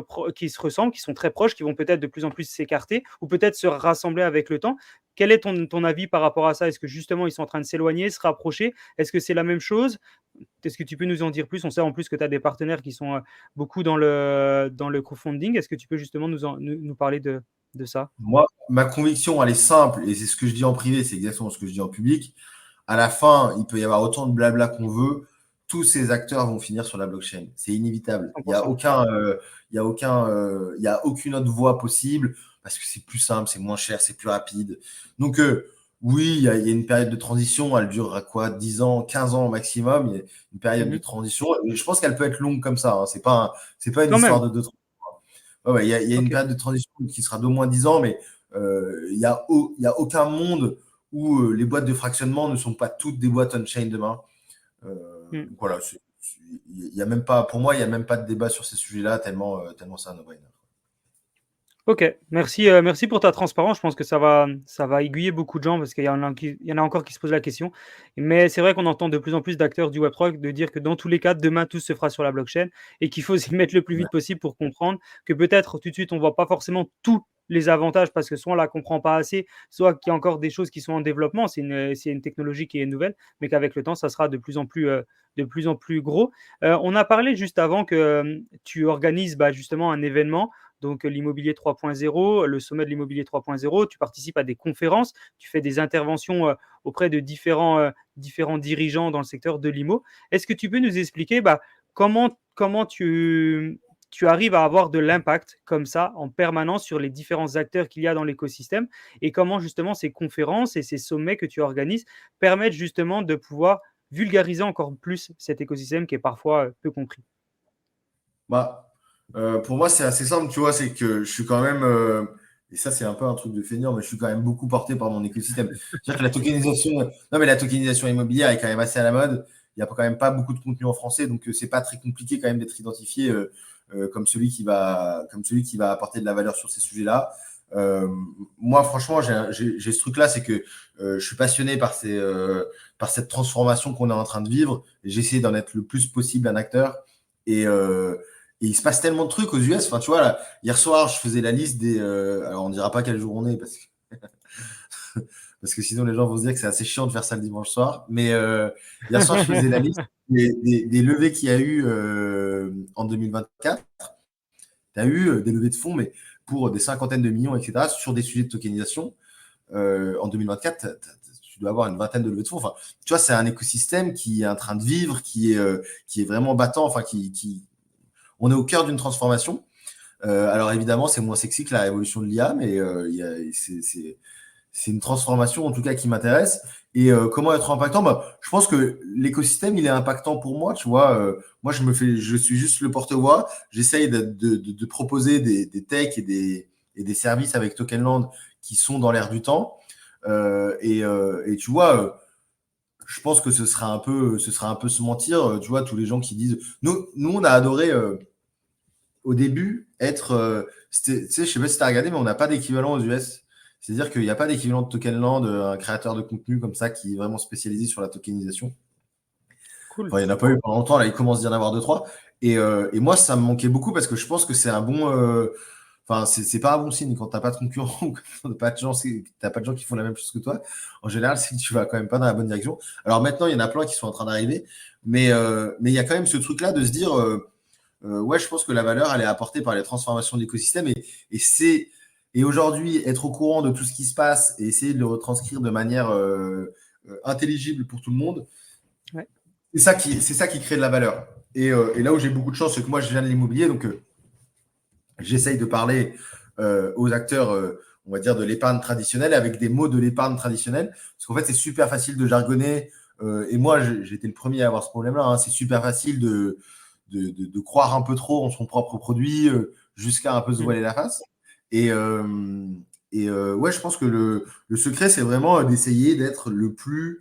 ressemblent, qui sont très proches, qui vont peut-être de plus en plus s'écarter ou peut-être se rassembler avec le temps? Quel est ton avis par rapport à ça? Est-ce que justement ils sont en train de s'éloigner, se rapprocher? Est-ce que c'est la même chose? Est-ce que tu peux nous en dire plus? On sait en plus que tu as des partenaires qui sont beaucoup dans le crowdfunding. Est-ce que tu peux justement nous parler de ça? Moi, ma conviction, elle est simple, et c'est ce que je dis en privé, c'est exactement ce que je dis en public. À la fin, il peut y avoir autant de blabla qu'on veut. Tous ces acteurs vont finir sur la blockchain. C'est inévitable. Il n'y a 100%. aucun, il y a aucune autre voie possible parce que c'est plus simple, c'est moins cher, c'est plus rapide. Donc, oui, il y a une période de transition. Elle durera quoi? 10 ans, 15 ans au maximum. Il y a une période de Mmh. transition. Et je pense qu'elle peut être longue comme ça, hein. C'est pas une Quand histoire même? de 2 Ouais, ouais, il y a une OK. période de transition qui sera d'au moins 10 ans, mais il y a aucun monde où les boîtes de fractionnement ne sont pas toutes des boîtes on-chain demain. Mmh. Donc voilà, il y a même pas, pour moi, il n'y a même pas de débat sur ces sujets-là, tellement c'est un no-brainer. OK, merci, merci pour ta transparence. Je pense que ça va aiguiller beaucoup de gens parce qu'il y en a encore qui se posent la question. Mais c'est vrai qu'on entend de plus en plus d'acteurs du Web3 de dire que dans tous les cas, demain, tout se fera sur la blockchain et qu'il faut s'y mettre le plus Ouais. vite possible pour comprendre que peut-être tout de suite, on ne voit pas forcément tous les avantages parce que soit on ne la comprend pas assez, soit qu'il y a encore des choses qui sont en développement. C'est une technologie qui est nouvelle, mais qu'avec le temps, ça sera de plus en plus gros. On a parlé juste avant que tu organises bah, justement un événement donc l'immobilier 3.0, le sommet de l'immobilier 3.0, tu participes à des conférences, tu fais des interventions auprès de différents dirigeants dans le secteur de l'IMO. Est-ce que tu peux nous expliquer bah, comment tu arrives à avoir de l'impact comme ça en permanence sur les différents acteurs qu'il y a dans l'écosystème et comment justement ces conférences et ces sommets que tu organises permettent justement de pouvoir vulgariser encore plus cet écosystème qui est parfois peu compris. Bah, pour moi, c'est assez simple, tu vois, c'est que je suis quand même, et ça, c'est un peu un truc de feignant, mais je suis quand même beaucoup porté par mon écosystème. C'est-à-dire que non, mais la tokenisation immobilière est quand même assez à la mode. Il n'y a quand même pas beaucoup de contenu en français, donc c'est pas très compliqué quand même d'être identifié comme celui qui va apporter de la valeur sur ces sujets-là. Euh, Moi, franchement, j'ai ce truc-là, c'est que je suis passionné par cette transformation qu'on est en train de vivre, et j'essaie d'en être le plus possible un acteur. Et, et il se passe tellement de trucs aux US. Enfin, tu vois, là, hier soir, je faisais la liste des. Alors, on ne dira pas quel jour on est parce que sinon, les gens vont se dire que c'est assez chiant de faire ça le dimanche soir. Mais hier soir, je faisais la liste des levées qu'il y a eu en 2024. Tu as eu des levées de fonds, mais pour des cinquantaines de millions, etc., sur des sujets de tokenisation. En 2024, tu dois avoir une vingtaine de levées de fonds. Enfin, tu vois, c'est un écosystème qui est en train de vivre, qui est vraiment battant, enfin, on est au cœur d'une transformation. Alors évidemment, c'est moins sexy que la révolution de l'IA, mais c'est une transformation en tout cas qui m'intéresse. Et comment être impactant bah, je pense que l'écosystème, il est impactant pour moi. Tu vois, moi, je suis juste le porte-voix. J'essaye de proposer des techs et des services avec Tokenland qui sont dans l'air du temps. Et tu vois, je pense que ce sera un peu se mentir. Tu vois, tous les gens qui disent, nous on a adoré au début être. Tu sais, je sais pas si tu as regardé, mais on n'a pas d'équivalent aux US. C'est-à-dire qu'il n'y a pas d'équivalent de Tokenland, un créateur de contenu comme ça qui est vraiment spécialisé sur la tokenisation. Cool. Enfin, il n'y en a pas eu pendant longtemps, là, il commence d'y en avoir deux, trois. Et moi, ça me manquait beaucoup parce que je pense que c'est un bon. Enfin, c'est pas un bon signe quand t'as pas de concurrents ou quand t'as pas de gens qui font la même chose que toi. En général, c'est que tu vas quand même pas dans la bonne direction. Alors maintenant, il y en a plein qui sont en train d'arriver, mais il y a quand même ce truc-là de se dire. Ouais, je pense que la valeur, elle est apportée par les transformations de l'écosystème et c'est et aujourd'hui être au courant de tout ce qui se passe et essayer de le retranscrire de manière intelligible pour tout le monde, Ouais. c'est ça qui crée de la valeur. Et là où j'ai beaucoup de chance, c'est que moi je viens de l'immobilier, donc j'essaye de parler aux acteurs, on va dire de l'épargne traditionnelle avec des mots de l'épargne traditionnelle, parce qu'en fait c'est super facile de jargonner. Et moi j'étais le premier à avoir ce problème-là. Hein. C'est super facile de croire un peu trop en son propre produit jusqu'à un peu se Mmh. voiler la face. Et, ouais, je pense que le secret, c'est vraiment d'essayer d'être le plus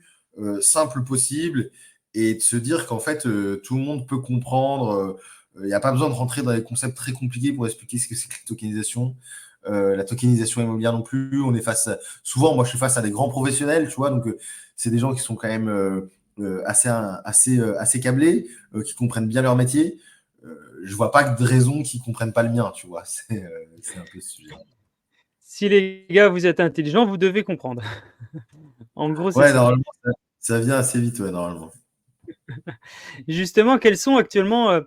simple possible et de se dire qu'en fait, tout le monde peut comprendre. Il n'y a pas besoin de rentrer dans des concepts très compliqués pour expliquer ce que c'est que la tokenisation. La tokenisation immobilière non plus. Souvent, moi, je suis face à des grands professionnels, tu vois, donc c'est des gens qui sont quand même assez câblés, qui comprennent bien leur métier. je vois pas de raison qu'ils comprennent pas le mien, tu vois. C'est un peu ce sujet. Si les gars, vous êtes intelligents, vous devez comprendre. En gros, c'est Ouais, ça. normalement, ça vient assez vite, ouais, normalement. Justement, quels sont actuellement,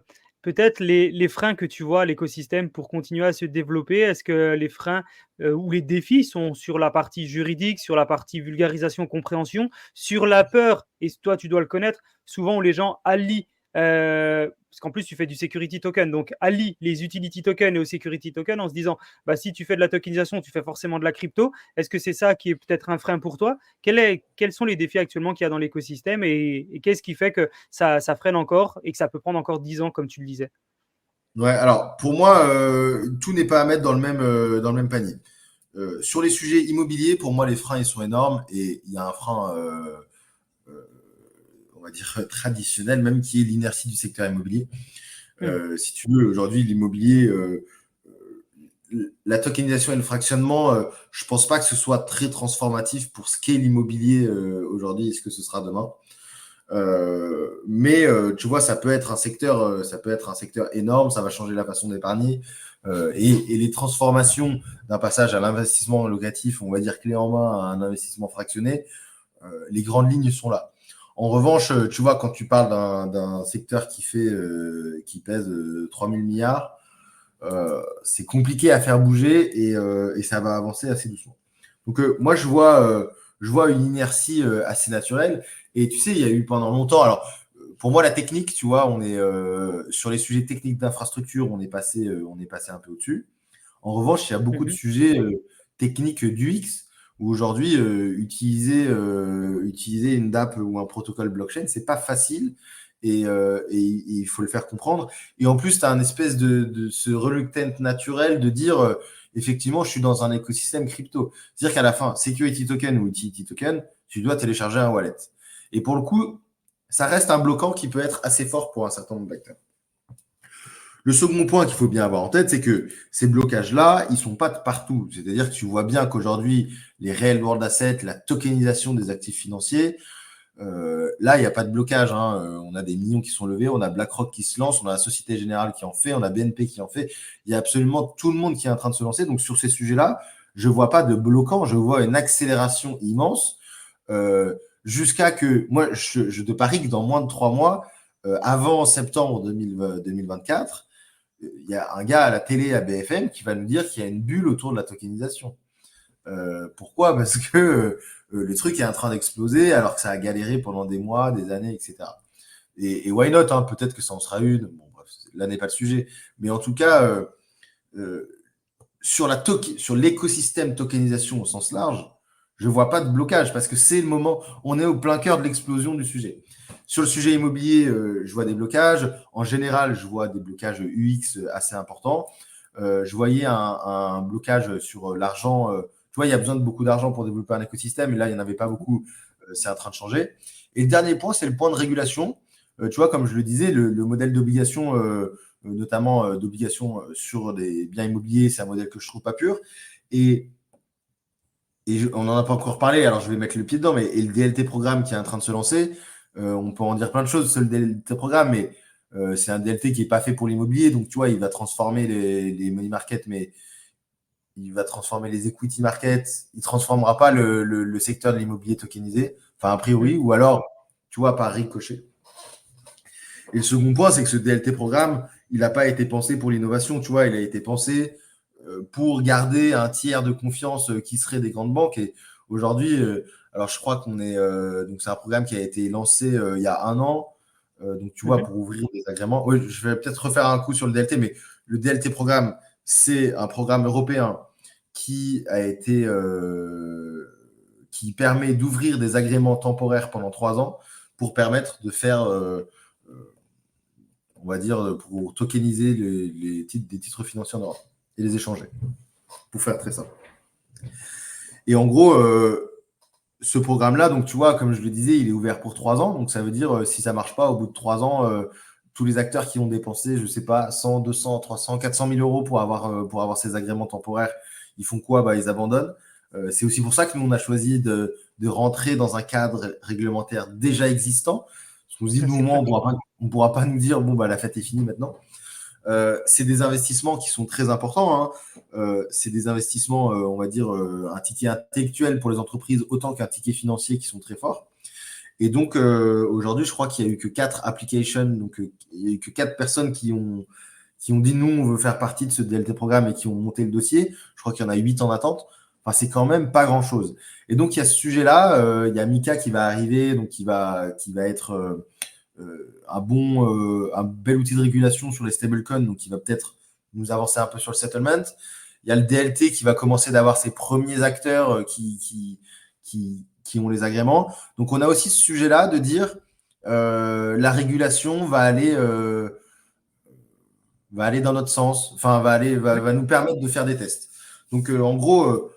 peut-être les freins que tu vois à l'écosystème pour continuer à se développer? Est-ce que les freins, ou les défis sont sur la partie juridique, sur la partie vulgarisation, compréhension, sur la peur? Et toi, tu dois le connaître, souvent où les gens allient, parce qu'en plus tu fais du security token, donc allient les utility tokens et aux security tokens en se disant: «Bah, si tu fais de la tokenisation, tu fais forcément de la crypto». Est-ce que c'est ça qui est peut-être un frein pour toi? Quels sont les défis actuellement qu'il y a dans l'écosystème et qu'est-ce qui fait que ça freine encore et que ça peut prendre encore 10 ans, comme tu le disais? Ouais, alors pour moi, tout n'est pas à mettre dans le même panier. Sur les sujets immobiliers, pour moi, les freins, ils sont énormes et il y a un frein, euh, on va dire, traditionnel, même qui est l'inertie du secteur immobilier. Mmh. Si tu veux, aujourd'hui, l'immobilier, la tokenisation et le fractionnement, je pense pas que ce soit très transformatif pour ce qu'est l'immobilier aujourd'hui et ce que ce sera demain. Mais tu vois, ça peut être un secteur énorme. Ça va changer la façon d'épargner et les transformations d'un passage à l'investissement locatif, on va dire clé en main, à un investissement fractionné. Les grandes lignes sont là. En revanche, tu vois, quand tu parles d'un secteur qui pèse 3 000 milliards, c'est compliqué à faire bouger et ça va avancer assez doucement. Donc moi, je vois une inertie assez naturelle. Et tu sais, il y a eu pendant longtemps. Alors, pour moi, la technique, tu vois, on est sur les sujets techniques d'infrastructure, on est passé un peu au-dessus. En revanche, il y a beaucoup de Mmh. sujets techniques d'UX où aujourd'hui, utiliser une DApp ou un protocole blockchain, c'est pas facile et il faut le faire comprendre. Et en plus, tu as un espèce de ce reluctant naturel de dire effectivement, je suis dans un écosystème crypto. C'est-à-dire qu'à la fin, security token ou utility token, tu dois télécharger un wallet. Et pour le coup, ça reste un bloquant qui peut être assez fort pour un certain nombre d'acteurs. Le second point qu'il faut bien avoir en tête, c'est que ces blocages-là, ils ne sont pas de partout. C'est-à-dire que tu vois bien qu'aujourd'hui, les real world assets, la tokenisation des actifs financiers, là, il n'y a pas de blocage. Hein. On a des millions qui sont levés, on a BlackRock qui se lance, on a la Société Générale qui en fait, on a BNP qui en fait. Il y a absolument tout le monde qui est en train de se lancer. Donc, sur ces sujets-là, je ne vois pas de bloquant, je vois une accélération immense jusqu'à que, moi, je te parie que dans moins de 3 mois, avant septembre 2024, il y a un gars à la télé à BFM qui va nous dire qu'il y a une bulle autour de la tokenisation. Pourquoi? Parce que le truc est en train d'exploser alors que ça a galéré pendant des mois, des années, etc. Et why not, hein, peut-être que ça en sera une. Bon, bref, là n'est pas le sujet. Mais en tout cas, euh, sur l'écosystème tokenisation au sens large, je ne vois pas de blocage parce que c'est le moment, on est au plein cœur de l'explosion du sujet. Sur le sujet immobilier, je vois des blocages. En général, je vois des blocages UX assez importants. Je voyais un blocage sur l'argent. Tu vois, il y a besoin de beaucoup d'argent pour développer un écosystème. Et là, il n'y en avait pas beaucoup. C'est en train de changer. Et le dernier point, c'est le point de régulation. Tu vois, comme je le disais, le modèle d'obligation, notamment d'obligation sur des biens immobiliers, c'est un modèle que je trouve pas pur. Et on n'en a pas encore parlé, alors je vais mettre le pied dedans, mais et le DLT programme qui est en train de se lancer, on peut en dire plein de choses sur le DLT programme, mais c'est un DLT qui n'est pas fait pour l'immobilier, donc tu vois, il va transformer les money markets, mais il va transformer les equity markets, il ne transformera pas le secteur de l'immobilier tokenisé, enfin a priori, ou alors, tu vois, par ricochet. Et le second point, c'est que ce DLT programme, il n'a pas été pensé pour l'innovation, tu vois, il a été pensé pour garder un tiers de confiance qui serait des grandes banques. Et aujourd'hui, alors je crois qu'on est, donc c'est un programme qui a été lancé il y a un an. Donc tu vois, Mmh. pour ouvrir des agréments. Oui, je vais peut-être refaire un coup sur le DLT, mais le DLT programme, c'est un programme européen qui a été, qui permet d'ouvrir des agréments temporaires pendant 3 ans pour permettre de faire on va dire, pour tokeniser des titres financiers en Europe et les échanger, pour faire très simple. Et en gros, ce programme-là, donc tu vois, comme je le disais, il est ouvert pour 3 ans. Donc ça veut dire, si ça ne marche pas, au bout de 3 ans, tous les acteurs qui ont dépensé, je ne sais pas, 100, 200, 300, 400 000 euros pour avoir ces agréments temporaires, ils font quoi? Bah, ils abandonnent. C'est aussi pour ça que nous, on a choisi de rentrer dans un cadre réglementaire déjà existant. Parce qu'on se dit, Ça, nous, au c'est moins, très bien. on pourra pas nous dire, bon, bah, la fête est finie maintenant. C'est des investissements qui sont très importants, hein. C'est des investissements, on va dire, un ticket intellectuel pour les entreprises autant qu'un ticket financier qui sont très forts. Et donc, aujourd'hui, je crois qu'il n'y a eu que 4 applications, donc il n'y a eu que 4 personnes qui ont dit nous, on veut faire partie de ce DLT programme et qui ont monté le dossier. Je crois qu'il y en a 8 en attente. Enfin, c'est quand même pas grand-chose. Et donc, il y a ce sujet-là. Il y a Mika qui va arriver, donc qui va être un bel outil de régulation sur les stablecoins, donc qui va peut-être nous avancer un peu sur le settlement. Il y a le DLT qui va commencer d'avoir ses premiers acteurs qui ont les agréments. Donc, on a aussi ce sujet-là de dire la régulation va aller dans notre sens, enfin, va nous permettre de faire des tests. Donc, en gros,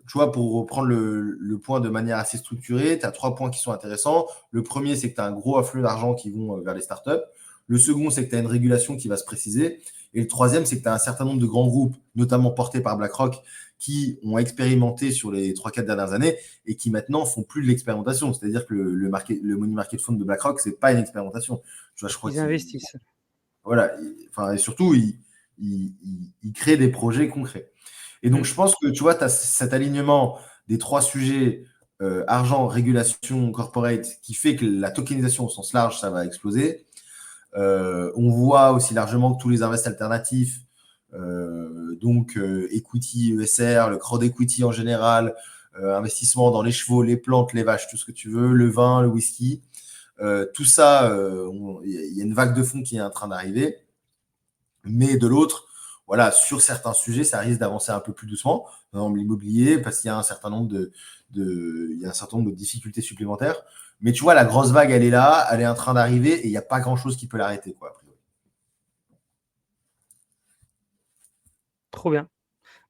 tu vois, pour reprendre le point de manière assez structurée, tu as 3 points qui sont intéressants. Le premier, c'est que tu as un gros afflux d'argent qui vont vers les startups. Le second, c'est que tu as une régulation qui va se préciser. Et le troisième, c'est que tu as un certain nombre de grands groupes, notamment portés par BlackRock, qui ont expérimenté sur les 3-4 dernières années et qui maintenant font plus de l'expérimentation. C'est-à-dire que le money market fund de BlackRock, c'est pas une expérimentation. Tu vois, je crois Ils investissent. Voilà. Et surtout, ils créent des projets concrets. Et donc, je pense que tu vois, tu as cet alignement des 3 sujets, argent, régulation, corporate, qui fait que la tokenisation au sens large, ça va exploser. On voit aussi largement que tous les invests alternatifs, donc equity, ESR, le crowd equity en général, investissement dans les chevaux, les plantes, les vaches, tout ce que tu veux, le vin, le whisky, tout ça, il y a une vague de fonds qui est en train d'arriver. Mais de l'autre, voilà, sur certains sujets, ça risque d'avancer un peu plus doucement. Par exemple, l'immobilier, parce qu'il y a un certain nombre de difficultés supplémentaires. Mais tu vois, la grosse vague, elle est là, elle est en train d'arriver et il n'y a pas grand-chose qui peut l'arrêter, quoi, a priori. Trop bien.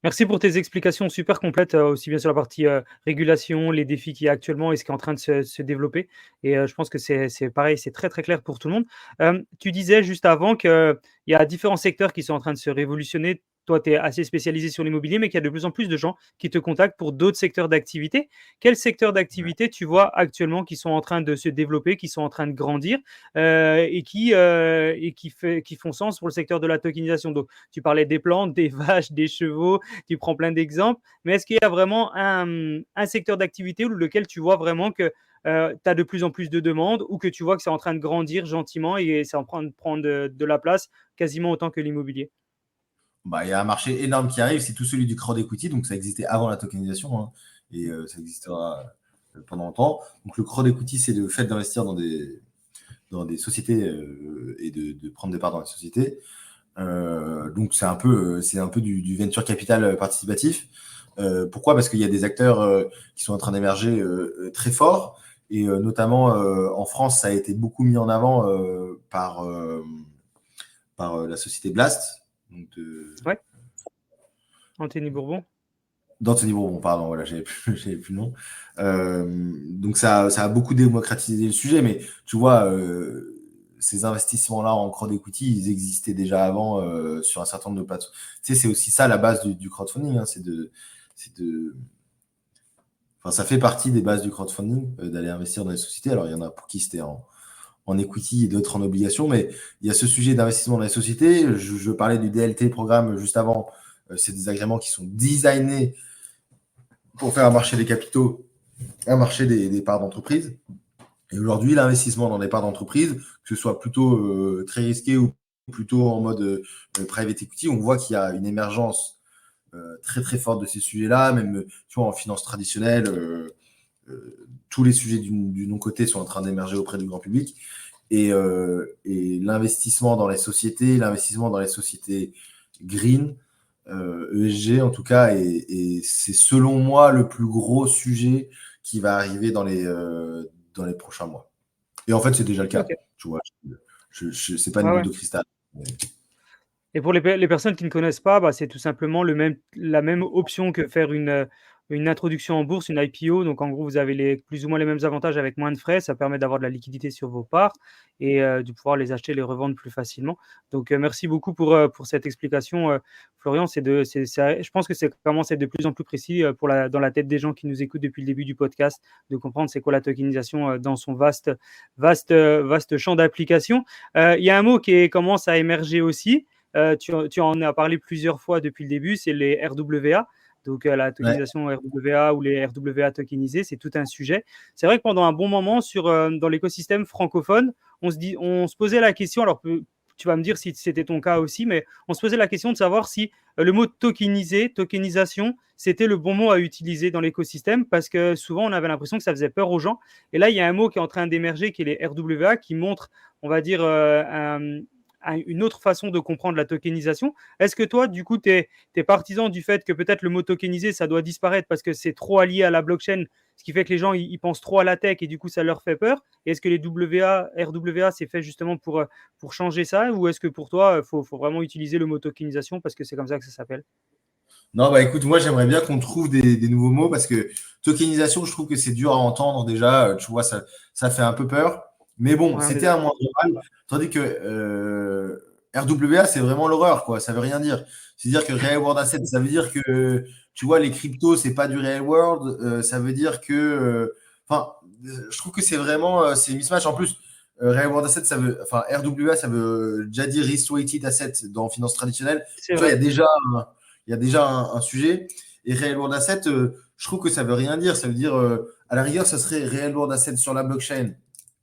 Merci pour tes explications super complètes, aussi bien sur la partie, régulation, les défis qu'il y a actuellement et ce qui est en train de se développer et je pense que c'est pareil, c'est très, très clair pour tout le monde. Tu disais juste avant qu'il y a différents secteurs qui sont en train de se révolutionner. Toi, tu es assez spécialisé sur l'immobilier, mais qu'il y a de plus en plus de gens qui te contactent pour d'autres secteurs d'activité. Quels secteurs d'activité tu vois actuellement qui sont en train de se développer, qui sont en train de grandir, qui font sens pour le secteur de la tokenisation? Donc tu parlais des plantes, des vaches, des chevaux, tu prends plein d'exemples, mais est-ce qu'il y a vraiment un secteur d'activité où lequel tu vois vraiment que tu as de plus en plus de demandes ou que tu vois que c'est en train de grandir gentiment et c'est en train de prendre de la place quasiment autant que l'immobilier? Bah, il y a un marché énorme qui arrive, c'est tout celui du crowd equity, donc ça existait avant la tokenisation, hein, et ça existera pendant longtemps. Donc le crowd equity, c'est le fait d'investir dans des sociétés et de prendre des parts dans les sociétés. Donc c'est un peu du venture capital participatif. Pourquoi? Parce qu'il y a des acteurs qui sont en train d'émerger très forts et notamment en France, ça a été beaucoup mis en avant par la société Blast. Donc, Ouais, Anthony Bourbon. d'Anthony Bourbon, pardon, voilà, j'avais plus le nom. Donc ça a beaucoup démocratisé le sujet, mais tu vois, ces investissements-là en crowd equity, ils existaient déjà avant sur un certain nombre de plateformes. Tu sais, c'est aussi ça la base du crowdfunding, hein, enfin, ça fait partie des bases du crowdfunding, d'aller investir dans les sociétés. Alors, il y en a pour qui c'était en equity et d'autres en obligation, mais il y a ce sujet d'investissement dans les sociétés. Je parlais du DLT programme juste avant. C'est des agréments qui sont designés pour faire un marché des capitaux, un marché des parts d'entreprise. Et aujourd'hui, l'investissement dans des parts d'entreprise, que ce soit plutôt très risqué ou plutôt en mode private equity, on voit qu'il y a une émergence très très forte de ces sujets-là, même tu vois, en finance traditionnelle, tous les sujets du non-coté sont en train d'émerger auprès du grand public. Et l'investissement dans les sociétés green, ESG en tout cas, et c'est selon moi le plus gros sujet qui va arriver dans les prochains mois. Et en fait, c'est déjà le cas. Ok. Tu vois, c'est pas une Ouais, boule ouais. de cristal. Et pour les personnes qui ne connaissent pas, bah, c'est tout simplement la même option que faire une introduction en bourse, une IPO. Donc en gros, vous avez plus ou moins les mêmes avantages avec moins de frais. Ça permet d'avoir de la liquidité sur vos parts et de pouvoir les acheter, les revendre plus facilement. Donc merci beaucoup pour cette explication, Florian. Je pense que ça commence à être de plus en plus précis dans la tête des gens qui nous écoutent depuis le début du podcast, de comprendre c'est quoi la tokenisation dans son vaste champ d'application. Il y a un mot qui commence à émerger aussi, Tu en as parlé plusieurs fois depuis le début, c'est les RWA. Donc, la Ouais. tokenisation RWA ou les RWA tokenisés, c'est tout un sujet. C'est vrai que pendant un bon moment, dans l'écosystème francophone, on se posait la question, alors tu vas me dire si c'était ton cas aussi, mais on se posait la question de savoir si le mot tokenisé, tokenisation, c'était le bon mot à utiliser dans l'écosystème, parce que souvent on avait l'impression que ça faisait peur aux gens. Et là, il y a un mot qui est en train d'émerger, qui est les RWA, qui montre, on va dire, une autre façon de comprendre la tokenisation. Est-ce que toi, du coup, tu es partisan du fait que peut-être le mot tokenisé, ça doit disparaître parce que c'est trop allié à la blockchain, ce qui fait que les gens, ils pensent trop à la tech et du coup, ça leur fait peur? Et est-ce que les RWA, c'est fait justement pour changer ça? Ou est-ce que pour toi, faut vraiment utiliser le mot tokenisation parce que c'est comme ça que ça s'appelle? Non, bah écoute, moi j'aimerais bien qu'on trouve des nouveaux mots parce que tokenisation, je trouve que c'est dur à entendre déjà. Tu vois, ça fait un peu peur. Mais bon, Ouais, on est c'était un moindre mal. Tandis que RWA, c'est vraiment l'horreur, quoi. Ça veut rien dire. C'est-à-dire que Real World Asset, ça veut dire que, tu vois, les cryptos, c'est pas du Real World. Ça veut dire que. Enfin, je trouve que c'est vraiment. C'est une mismatch. En plus, Real World Asset, ça veut. Enfin, RWA, ça veut déjà dire Risk Weighted Asset dans finance traditionnelle. C'est Tu vois, vrai. il y a déjà un sujet. Et Real World Asset, je trouve que ça veut rien dire. Ça veut dire, à la rigueur, ça serait Real World Asset sur la blockchain.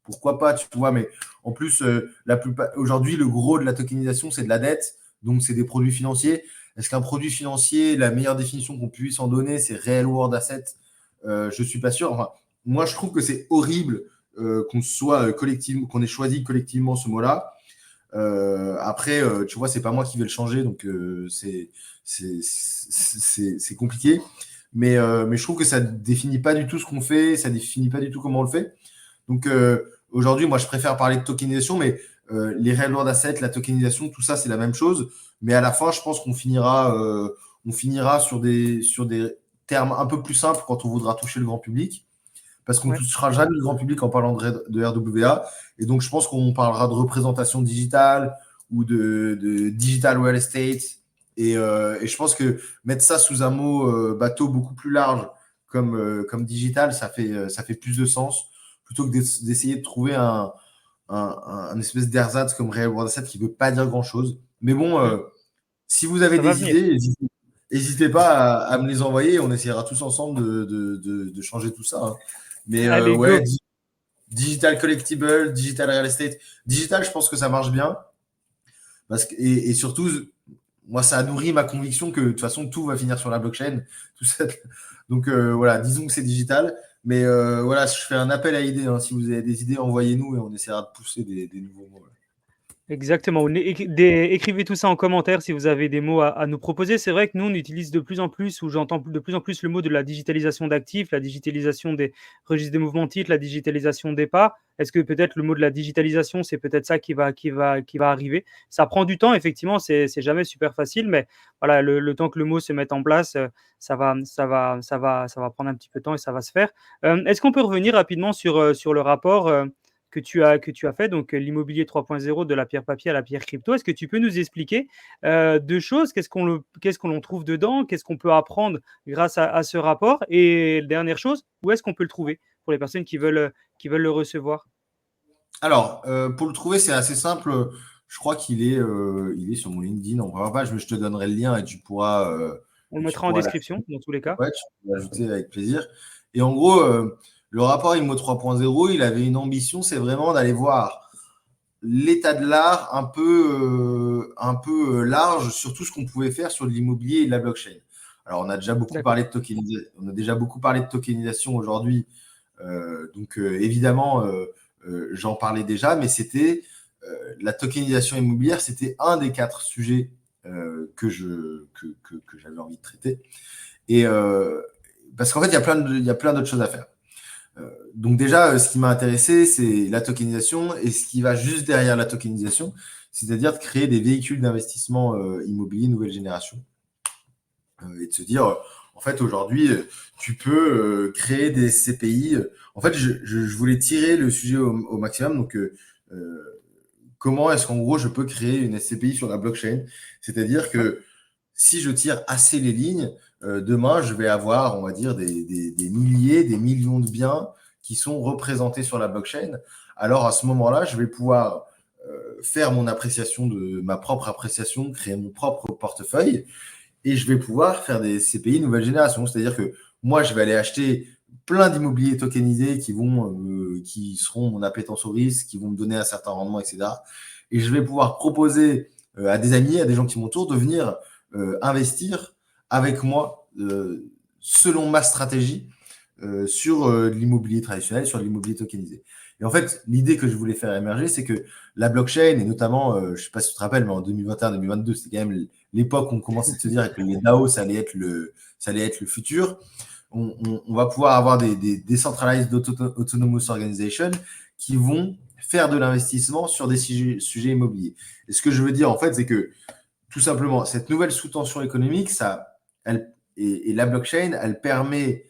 Pourquoi pas, tu vois, mais en plus, aujourd'hui, le gros de la tokenisation, c'est de la dette, donc c'est des produits financiers. Est-ce qu'un produit financier, la meilleure définition qu'on puisse en donner, c'est Real World Asset? Je ne suis pas sûr. Enfin, moi, je trouve que c'est horrible qu'on ait choisi collectivement ce mot-là. Après, tu vois, c'est pas moi qui vais le changer, donc c'est compliqué. Mais je trouve que ça définit pas du tout ce qu'on fait, ça définit pas du tout comment on le fait. Donc aujourd'hui, moi, je préfère parler de tokenisation, mais les real world assets, la tokenisation, tout ça, c'est la même chose. Mais à la fin, je pense on finira sur des termes un peu plus simples quand on voudra toucher le grand public parce qu'on ne Ouais. touchera jamais le grand public en parlant de RWA. Et donc, je pense qu'on parlera de représentation digitale ou de digital real estate. Et je pense que mettre ça sous un mot bateau beaucoup plus large comme digital, ça fait plus de sens plutôt que d'essayer de trouver un espèce d'ersatz comme Real World Asset qui ne veut pas dire grand-chose. Mais bon, Mm. si vous avez Ça va des venir. idées, n'hésitez pas à me les envoyer. On essaiera tous ensemble de changer tout ça, hein. Mais Allez, ouais, go. digital collectible, digital real estate. Digital, je pense que ça marche bien. Et surtout, moi, ça a nourri ma conviction que de toute façon, tout va finir sur la blockchain. Tout ça. Donc voilà, disons que c'est digital. Mais voilà, je fais un appel à idées, hein. Si vous avez des idées, envoyez-nous et on essaiera de pousser des nouveaux mots. Exactement. Écrivez tout ça en commentaire si vous avez des mots à nous proposer. C'est vrai que nous, on utilise de plus en plus, ou j'entends de plus en plus le mot de la digitalisation d'actifs, la digitalisation des registres des mouvements de titres, la digitalisation des parts. Est-ce que peut-être le mot de la digitalisation, c'est peut-être ça qui va arriver? Ça prend du temps, effectivement, c'est jamais super facile, mais voilà, le temps que le mot se mette en place, ça va prendre un petit peu de temps et ça va se faire. Est-ce qu'on peut revenir rapidement sur le rapport que tu as fait, donc l'immobilier 3.0 de la pierre papier à la pierre crypto. Est-ce que tu peux nous expliquer deux choses? Qu'est-ce qu'on trouve dedans? Qu'est-ce qu'on peut apprendre grâce à ce rapport? Et dernière chose, où est-ce qu'on peut le trouver pour les personnes qui veulent le recevoir? Alors, pour le trouver, c'est assez simple. Je crois il est sur mon LinkedIn en vrai page, mais je te donnerai le lien On le et tu mettra en pourras description, dans tous les cas. ouais, tu peux l'ajouter avec plaisir. Et en gros, le rapport IMO 3.0, il avait une ambition, c'est vraiment d'aller voir l'état de l'art un peu large sur tout ce qu'on pouvait faire sur l'immobilier et de la blockchain. Alors, D'accord. on a déjà beaucoup parlé de tokenisation aujourd'hui. Donc, évidemment, j'en parlais déjà, mais c'était la tokenisation immobilière, c'était un des 4 sujets que j'avais envie de traiter. Et parce qu'en fait, il y a plein d'autres choses à faire. Donc déjà, ce qui m'a intéressé, c'est la tokenisation et ce qui va juste derrière la tokenisation, c'est-à-dire de créer des véhicules d'investissement immobilier nouvelle génération et de se dire, en fait, aujourd'hui, tu peux créer des CPI. En fait, je voulais tirer le sujet au maximum. Donc, comment est-ce qu'en gros, je peux créer une SCPI sur la blockchain? C'est-à-dire Ouais. que si je tire assez les lignes, demain, je vais avoir, on va dire, des milliers, des millions de biens qui sont représentés sur la blockchain. Alors, à ce moment-là, je vais pouvoir faire ma propre appréciation, créer mon propre portefeuille et je vais pouvoir faire des CPI nouvelle génération. C'est-à-dire que moi, je vais aller acheter plein d'immobiliers tokenisés qui seront mon appétence au risque, qui vont me donner un certain rendement, etc. Et je vais pouvoir proposer à des amis, à des gens qui m'entourent, de venir investir avec moi selon ma stratégie sur l'immobilier traditionnel, sur l'immobilier tokenisé. Et en fait, l'idée que je voulais faire émerger, c'est que la blockchain, et notamment, je ne sais pas si tu te rappelles, mais en 2021-2022, c'était quand même l'époque où on commençait de se dire que les DAO, ça allait être le futur. On va pouvoir avoir des Decentralized Autonomous Organizations qui vont faire de l'investissement sur des sujets immobiliers. Et ce que je veux dire, en fait, c'est que tout simplement, cette nouvelle sous-tension économique, et la blockchain, elle permet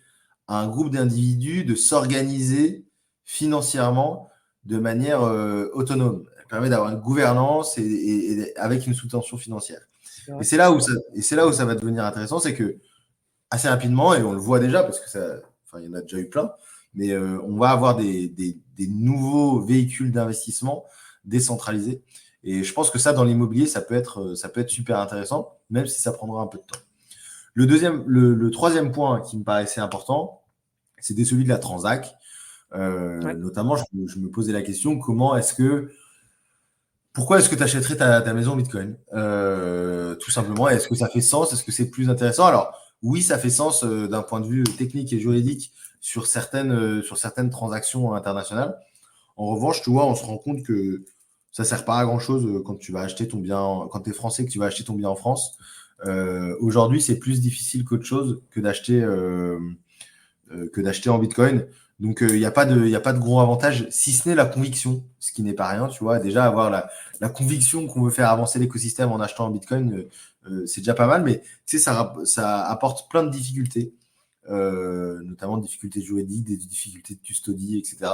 à un groupe d'individus de s'organiser financièrement de manière autonome. Elle permet d'avoir une gouvernance et avec une sous-tension financière. Et c'est là où ça va devenir intéressant, c'est que assez rapidement, et on le voit déjà parce que il y en a déjà eu plein, mais on va avoir des nouveaux véhicules d'investissement décentralisés. Et je pense que ça, dans l'immobilier, ça peut être super intéressant, même si ça prendra un peu de temps. Le troisième point qui me paraissait important, c'était celui de la transac. Notamment, je me posais la question, pourquoi est-ce que tu achèterais ta maison en Bitcoin tout simplement, est-ce que ça fait sens? Est-ce que c'est plus intéressant? Alors, oui, ça fait sens d'un point de vue technique et juridique sur certaines transactions internationales. En revanche, tu vois, on se rend compte que ça ne sert pas à grand-chose quand tu vas acheter ton bien, quand tu es français, que tu vas acheter ton bien en France. Aujourd'hui, c'est plus difficile qu'autre chose que d'acheter en Bitcoin. Donc, il n'y a pas de gros avantage, si ce n'est la conviction, ce qui n'est pas rien, tu vois. Déjà, avoir la conviction qu'on veut faire avancer l'écosystème en achetant en Bitcoin, c'est déjà pas mal, mais tu sais, ça apporte plein de difficultés, notamment des difficultés juridiques, des difficultés de custodie, etc.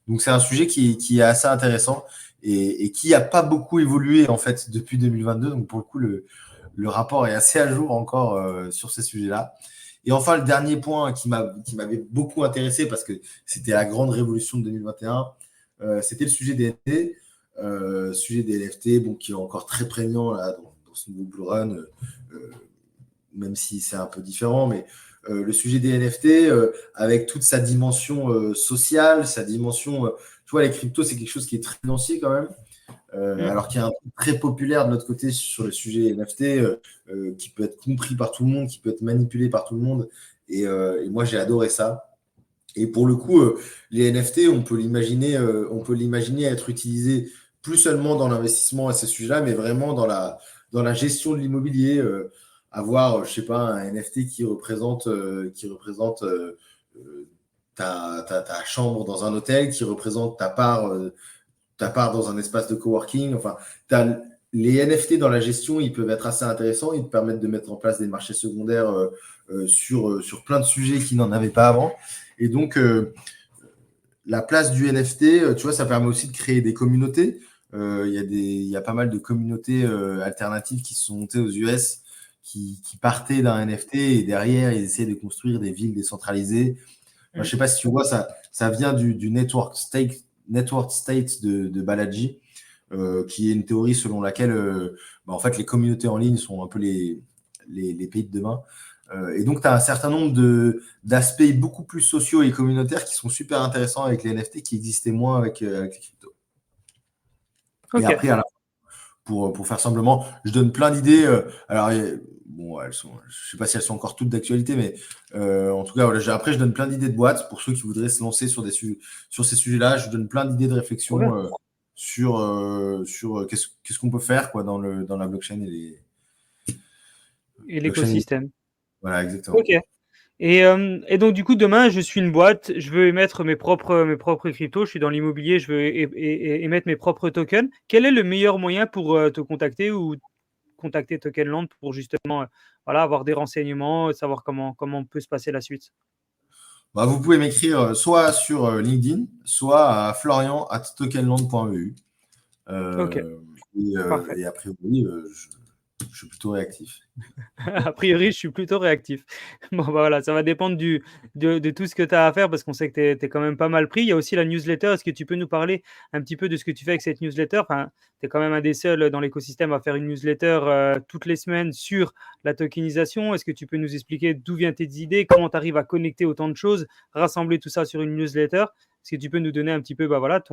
Donc, c'est un sujet qui est assez intéressant et qui n'a pas beaucoup évolué, en fait, depuis 2022. Donc, pour le coup, le rapport est assez à jour encore sur ces sujets-là. Et enfin, le dernier point qui m'avait beaucoup intéressé parce que c'était la grande révolution de 2021, c'était le sujet des NFT. Sujet des NFT, qui est encore très prégnant là, dans ce nouveau Blue Run, même si c'est un peu différent, mais le sujet des NFT, avec toute sa dimension sociale, sa dimension, tu vois, les cryptos, c'est quelque chose qui est très financier quand même. Alors qu'il y a un truc très populaire de l'autre côté sur le sujet NFT qui peut être compris par tout le monde, qui peut être manipulé par tout le monde. Et moi, j'ai adoré ça. Et pour le coup, les NFT, on peut l'imaginer être utilisé plus seulement dans l'investissement à ces sujets-là, mais vraiment dans la gestion de l'immobilier. Avoir, je sais pas, un NFT qui représente ta chambre dans un hôtel, qui représente ta part dans un espace de coworking. Enfin, les NFT dans la gestion, ils peuvent être assez intéressants. Ils te permettent de mettre en place des marchés secondaires sur plein de sujets qui n'en avaient pas avant. Et donc, la place du NFT, tu vois, ça permet aussi de créer des communautés. Il y a pas mal de communautés alternatives qui se sont montées aux US qui partaient d'un NFT et derrière, ils essaient de construire des villes décentralisées. Je ne sais pas si tu vois, ça vient du Network State de Balaji, qui est une théorie selon laquelle en fait, les communautés en ligne sont un peu les pays de demain. Et donc, tu as un certain nombre d'aspects beaucoup plus sociaux et communautaires qui sont super intéressants avec les NFT qui existaient moins avec les cryptos. Okay. Et après, pour faire simplement, je donne plein d'idées. Alors, bon, je ne sais pas si elles sont encore toutes d'actualité, mais en tout cas, voilà, après, je donne plein d'idées de boîtes pour ceux qui voudraient se lancer sur ces sujets-là. Je donne plein d'idées de réflexion sur qu'est-ce qu'on peut faire quoi, dans la blockchain et l'écosystème. Voilà, exactement. Ok. Et donc, du coup, demain, je suis une boîte, je veux émettre mes propres cryptos, je suis dans l'immobilier, je veux émettre mes propres tokens. Quel est le meilleur moyen pour te contacter ou contacter Tokenland pour justement avoir des renseignements, savoir comment peut se passer la suite? Vous pouvez m'écrire soit sur LinkedIn, soit à florian@tokenland.eu. Ok. Et après, oui, Je suis plutôt réactif. A priori, je suis plutôt réactif. Bon, bah, voilà, ça va dépendre de tout ce que tu as à faire parce qu'on sait que tu es quand même pas mal pris. Il y a aussi la newsletter. Est-ce que tu peux nous parler un petit peu de ce que tu fais avec cette newsletter? Enfin, tu es quand même un des seuls dans l'écosystème à faire une newsletter toutes les semaines sur la tokenisation. Est-ce que tu peux nous expliquer d'où viennent tes idées, comment tu arrives à connecter autant de choses, rassembler tout ça sur une newsletter? Est-ce que tu peux nous donner un petit peu, bah voilà,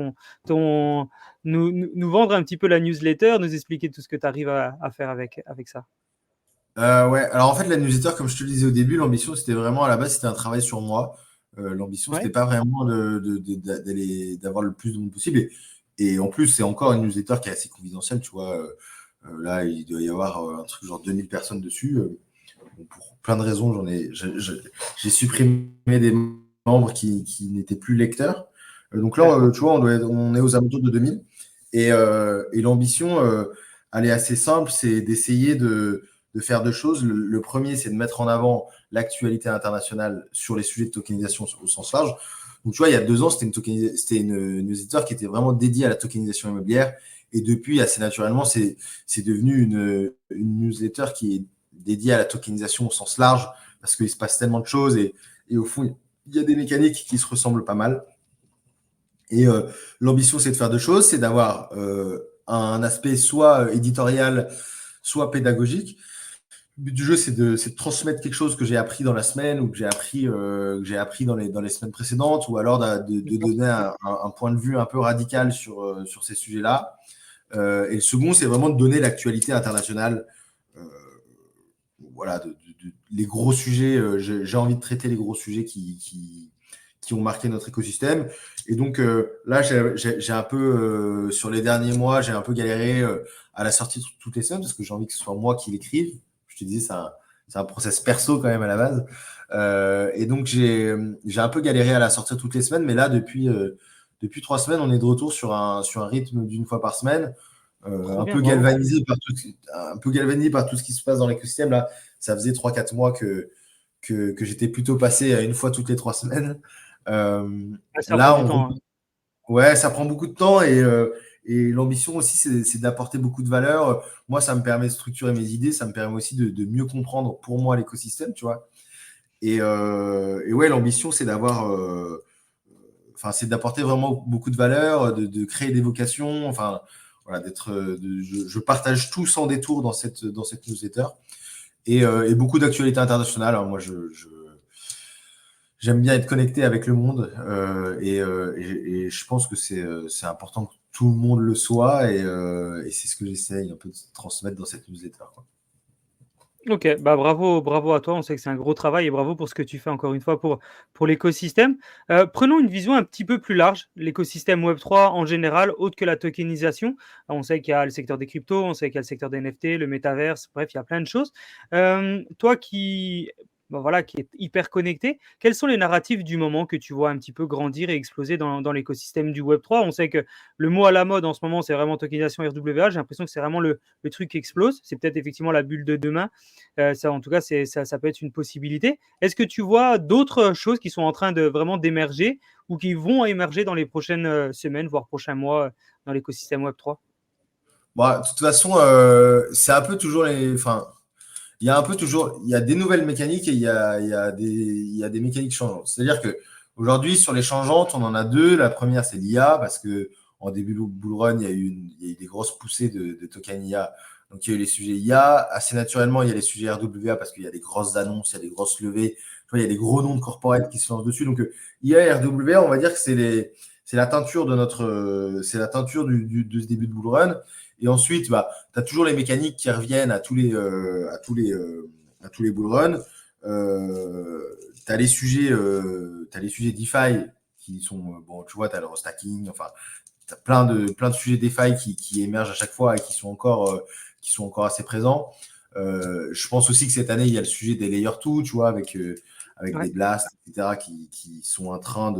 nous vendre un petit peu la newsletter, nous expliquer tout ce que tu arrives à faire avec ça? Ouais, alors en fait, la newsletter, comme je te le disais au début, l'ambition, c'était vraiment, à la base, c'était un travail sur moi. L'ambition, c'était Ouais. pas vraiment d'avoir le plus de monde possible. Et en plus, c'est encore une newsletter qui est assez confidentielle, tu vois. Là, il doit y avoir un truc genre 2000 personnes dessus. Bon, pour plein de raisons, j'ai supprimé des membres qui n'étaient plus lecteurs. Donc là, D'accord. tu vois, on est aux alentours de 2000. Et l'ambition, elle est assez simple, c'est d'essayer de faire deux choses. Le premier, c'est de mettre en avant l'actualité internationale sur les sujets de tokenisation au sens large. Donc, tu vois, il y a 2 ans, c'était une newsletter qui était vraiment dédiée à la tokenisation immobilière. Et depuis, assez naturellement, c'est devenu une newsletter qui est dédiée à la tokenisation au sens large parce qu'il se passe tellement de choses et au fond, il y a des mécaniques qui se ressemblent pas mal. Et l'ambition, c'est de faire deux choses, c'est d'avoir un aspect soit éditorial, soit pédagogique. Le but du jeu, c'est de transmettre quelque chose que j'ai appris dans la semaine ou que j'ai appris dans les semaines précédentes, ou alors de D'accord. donner un point de vue un peu radical sur ces sujets-là. Et le second, c'est vraiment de donner l'actualité internationale. Euh, voilà, les gros sujets. J'ai envie de traiter les gros sujets qui ont marqué notre écosystème. Et donc là, j'ai un peu, sur les derniers mois, j'ai un peu galéré à la sortie toutes les semaines parce que j'ai envie que ce soit moi qui l'écrive. Je te disais, c'est un process perso quand même à la base. Et donc, j'ai un peu galéré à la sortir toutes les semaines, mais là, depuis 3 semaines, on est de retour sur un rythme d'une fois par semaine. Trop bien, bravo. Un peu galvanisé par tout ce qui se passe dans l'écosystème. Là, ça faisait 3-4 mois que j'étais plutôt passé à une fois toutes les 3 semaines. Euh, Ouais, ça prend là, du on temps, hein. ouais, ça prend beaucoup de temps et l'ambition aussi, c'est d'apporter beaucoup de valeur. Moi, ça me permet de structurer mes idées, ça me permet aussi de mieux comprendre pour moi l'écosystème, tu vois. Et ouais, l'ambition, c'est c'est d'apporter vraiment beaucoup de valeur, de créer des vocations, enfin, voilà, je partage tout sans détour dans cette newsletter et beaucoup d'actualités internationales. Alors moi, j'aime bien être connecté avec le monde et je pense que c'est important que tout le monde le soit et c'est ce que j'essaye un peu de transmettre dans cette newsletter, quoi. OK, bah, bravo bravo à toi. On sait que c'est un gros travail et bravo pour ce que tu fais encore une fois pour l'écosystème. Prenons une vision un petit peu plus large, l'écosystème Web3 en général, autre que la tokenisation. On sait qu'il y a le secteur des cryptos, on sait qu'il y a le secteur des NFT, le métaverse, bref, il y a plein de choses. Toi qui, bah, voilà, qui est hyper connecté, quels sont les narratifs du moment que tu vois un petit peu grandir et exploser dans l'écosystème du Web3? On sait que le mot à la mode en ce moment, c'est vraiment tokenisation RWA. J'ai l'impression que c'est vraiment le truc qui explose. C'est peut-être effectivement la bulle de demain. Ça, en tout cas, ça peut être une possibilité. Est-ce que tu vois d'autres choses qui sont en train de vraiment d'émerger ou qui vont émerger dans les prochaines semaines, voire prochains mois dans l'écosystème Web3? Bon, de toute façon, c'est un peu toujours enfin, il y a des nouvelles mécaniques et il y a des mécaniques changeantes. C'est-à-dire que aujourd'hui, sur les changeantes, on en a deux. La première, c'est l'IA, parce que en début de bull run, il y a eu des grosses poussées de tokens IA. Donc, il y a eu les sujets IA. Assez naturellement, il y a les sujets RWA parce qu'il y a des grosses annonces, il y a des grosses levées. Tu vois, il y a des gros noms de corporate qui se lancent dessus. Donc, IA et RWA, on va dire que c'est la teinture c'est la teinture de ce début de bull run. Et ensuite, bah, tu as toujours les mécaniques qui reviennent à tous les bull runs. Tu as les sujets DeFi qui sont, bon, tu vois, tu as le stacking, enfin, tu as plein de sujets DeFi qui émergent à chaque fois et qui sont encore assez présents. Je pense aussi que cette année, il y a le sujet des Layer 2, tu vois, avec Ouais. des blasts, etc., qui sont en train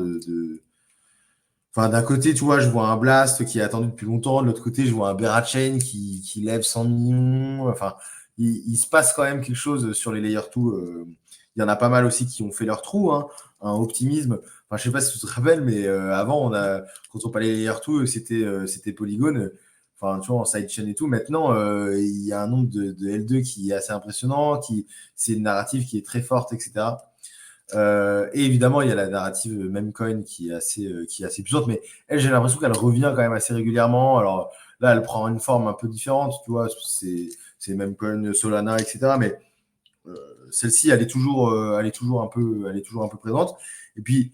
Enfin, d'un côté, tu vois, je vois un Blast qui est attendu depuis longtemps. De l'autre côté, je vois un Berachain qui lève 100 millions. Enfin, il se passe quand même quelque chose sur les Layer 2. Il y en a pas mal aussi qui ont fait leur trou, hein. Un optimisme. Enfin, je sais pas si tu te rappelles, mais avant, quand on parlait Layer 2, c'était Polygon. enfin, tu vois, en sidechain et tout. Maintenant, il y a un nombre de L2 qui est assez impressionnant, c'est une narrative qui est très forte, etc. Et évidemment, il y a la narrative Memecoin qui est assez puissante, mais elle, j'ai l'impression qu'elle revient quand même assez régulièrement. Alors là, elle prend une forme un peu différente, tu vois, c'est Memecoin, Solana, etc. Mais celle-ci, elle est toujours un peu présente. Et puis,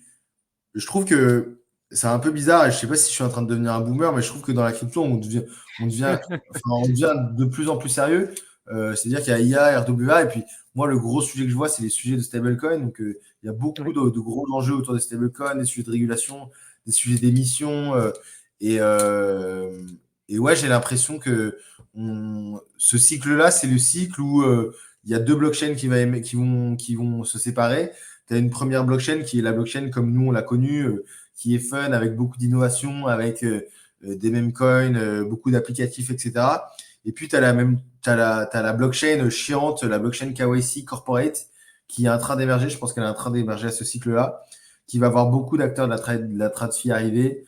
je trouve que c'est un peu bizarre, et je sais pas si je suis en train de devenir un boomer, mais je trouve que dans la crypto, on devient de plus en plus sérieux. C'est-à-dire qu'il y a IA, RWA, et puis moi, le gros sujet que je vois, c'est les sujets de stablecoin. Donc, il y a beaucoup Oui. de gros enjeux autour des stablecoins, des sujets de régulation, des sujets d'émission. Et, euh, et ouais, j'ai l'impression que ce cycle-là, c'est le cycle où il y a deux blockchains qui vont se séparer. Tu as une première blockchain qui est la blockchain comme nous on l'a connue, qui est fun, avec beaucoup d'innovation, avec des meme coins, beaucoup d'applicatifs, etc. Et puis, tu as t'as la blockchain chiante, la blockchain KYC Corporate, qui est en train d'émerger. Je pense qu'elle est en train d'émerger à ce cycle-là, qui va avoir beaucoup d'acteurs de la TradFi arriver,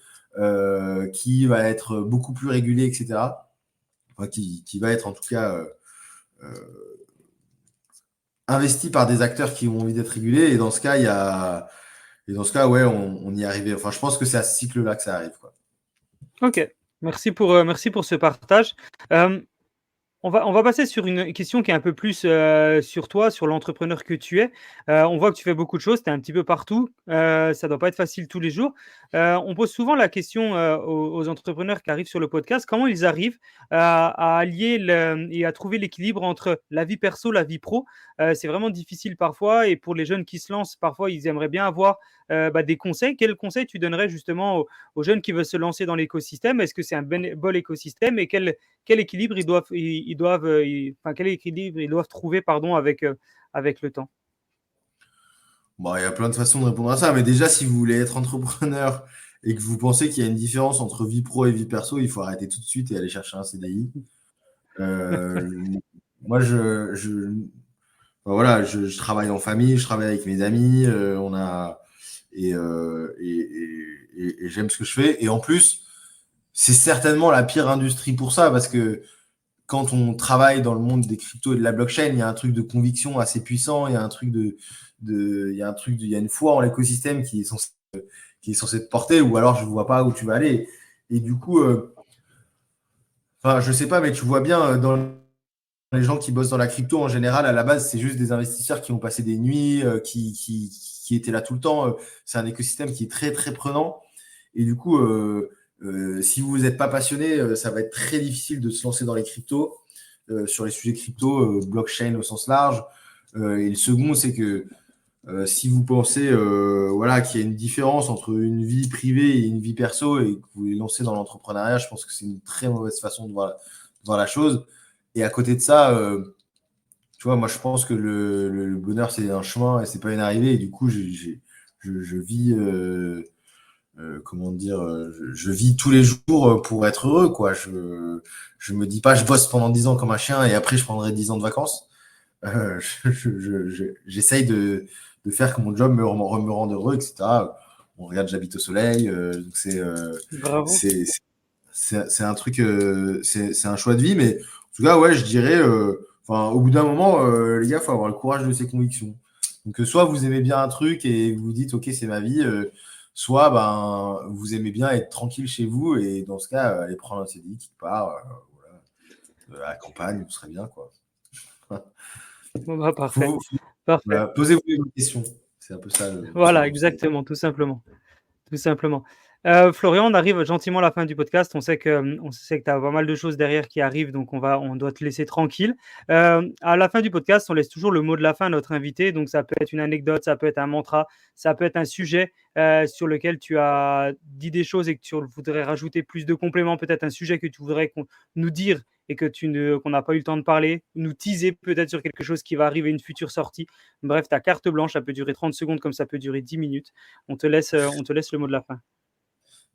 qui va être beaucoup plus régulé, etc. Enfin, qui va être en tout cas investi par des acteurs qui ont envie d'être régulés. Et dans ce cas, ouais, on y est arrivé. Enfin, je pense que c'est à ce cycle-là que ça arrive, quoi. Ok, merci pour ce partage. Euh, on va passer sur une question qui est un peu plus sur toi, sur l'entrepreneur que tu es. On voit que tu fais beaucoup de choses, tu es un petit peu partout. Ça ne doit pas être facile tous les jours. On pose souvent la question aux entrepreneurs qui arrivent sur le podcast, comment ils arrivent à allier et à trouver l'équilibre entre la vie perso, la vie pro. C'est vraiment difficile parfois. Et pour les jeunes qui se lancent, parfois, ils aimeraient bien avoir des conseils. Quels conseils tu donnerais justement aux jeunes qui veulent se lancer dans l'écosystème? Est-ce que c'est un bon écosystème et quel équilibre quel équilibre ils doivent trouver pardon, avec le temps? Bon, il y a plein de façons de répondre à ça, mais déjà, si vous voulez être entrepreneur et que vous pensez qu'il y a une différence entre vie pro et vie perso, il faut arrêter tout de suite et aller chercher un CDI. Euh, Moi, enfin, voilà, je travaille en famille, je travaille avec mes amis, et j'aime ce que je fais. Et en plus, c'est certainement la pire industrie pour ça, parce que quand on travaille dans le monde des cryptos et de la blockchain, il y a un truc de conviction assez puissant, il y a un truc il y a une foi en l'écosystème qui est censé te porter, ou alors je ne vois pas où tu vas aller. Et du coup, enfin, je sais pas, mais tu vois bien dans les gens qui bossent dans la crypto en général, à la base, c'est juste des investisseurs qui ont passé des nuits, qui étaient là tout le temps. C'est un écosystème qui est très, très prenant. Et du coup, si vous n'êtes pas passionné, ça va être très difficile de se lancer dans les cryptos, sur les sujets crypto, blockchain au sens large. Et le second, c'est que si vous pensez voilà, qu'il y a une différence entre une vie privée et une vie perso et que vous voulez lancer dans l'entrepreneuriat, je pense que c'est une très mauvaise façon de voir la chose. Et à côté de ça, tu vois, moi je pense que le bonheur c'est un chemin et c'est pas une arrivée. Et du coup, je vis, comment dire, je vis tous les jours pour être heureux, quoi. Je me dis pas, je bosse pendant 10 ans comme un chien et après je prendrai 10 ans de vacances. J'essaye de faire que mon job me rende heureux, etc. On regarde, j'habite au soleil, donc Bravo. c'est, c'est un truc, c'est un choix de vie, mais en tout cas, ouais, je dirais, enfin, au bout d'un moment, les gars, il faut avoir le courage de ses convictions. Donc, soit vous aimez bien un truc et vous vous dites, ok, c'est ma vie, soit ben, vous aimez bien être tranquille chez vous et dans ce cas, allez prendre un CDI quelque part, voilà, à la campagne, vous serez bien, quoi. Bon, bah, parfait. Faut, Parfait. voilà, posez-vous une question. C'est un peu ça le Voilà, message du CDI. exactement, tout simplement. Tout simplement. Florian, on arrive gentiment à la fin du podcast. On sait que tu as pas mal de choses derrière qui arrivent, donc on doit te laisser tranquille. À la fin du podcast, on laisse toujours le mot de la fin à notre invité. Donc, ça peut être une anecdote, ça peut être un mantra, ça peut être un sujet sur lequel tu as dit des choses et que tu voudrais rajouter plus de compléments, peut-être un sujet que tu voudrais nous dire et qu'on n'a pas eu le temps de parler, nous teaser peut-être sur quelque chose qui va arriver, une future sortie. Bref, ta carte blanche, ça peut durer 30 secondes comme ça peut durer 10 minutes. On te laisse le mot de la fin.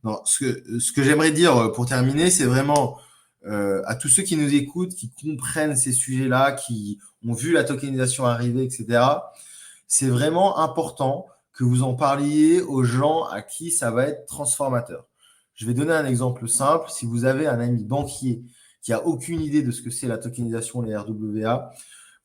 Non, ce que j'aimerais dire pour terminer, c'est vraiment à tous ceux qui nous écoutent, qui comprennent ces sujets-là, qui ont vu la tokenisation arriver, etc. C'est vraiment important que vous en parliez aux gens à qui ça va être transformateur. Je vais donner un exemple simple. Si vous avez un ami banquier qui a aucune idée de ce que c'est la tokenisation, les RWA,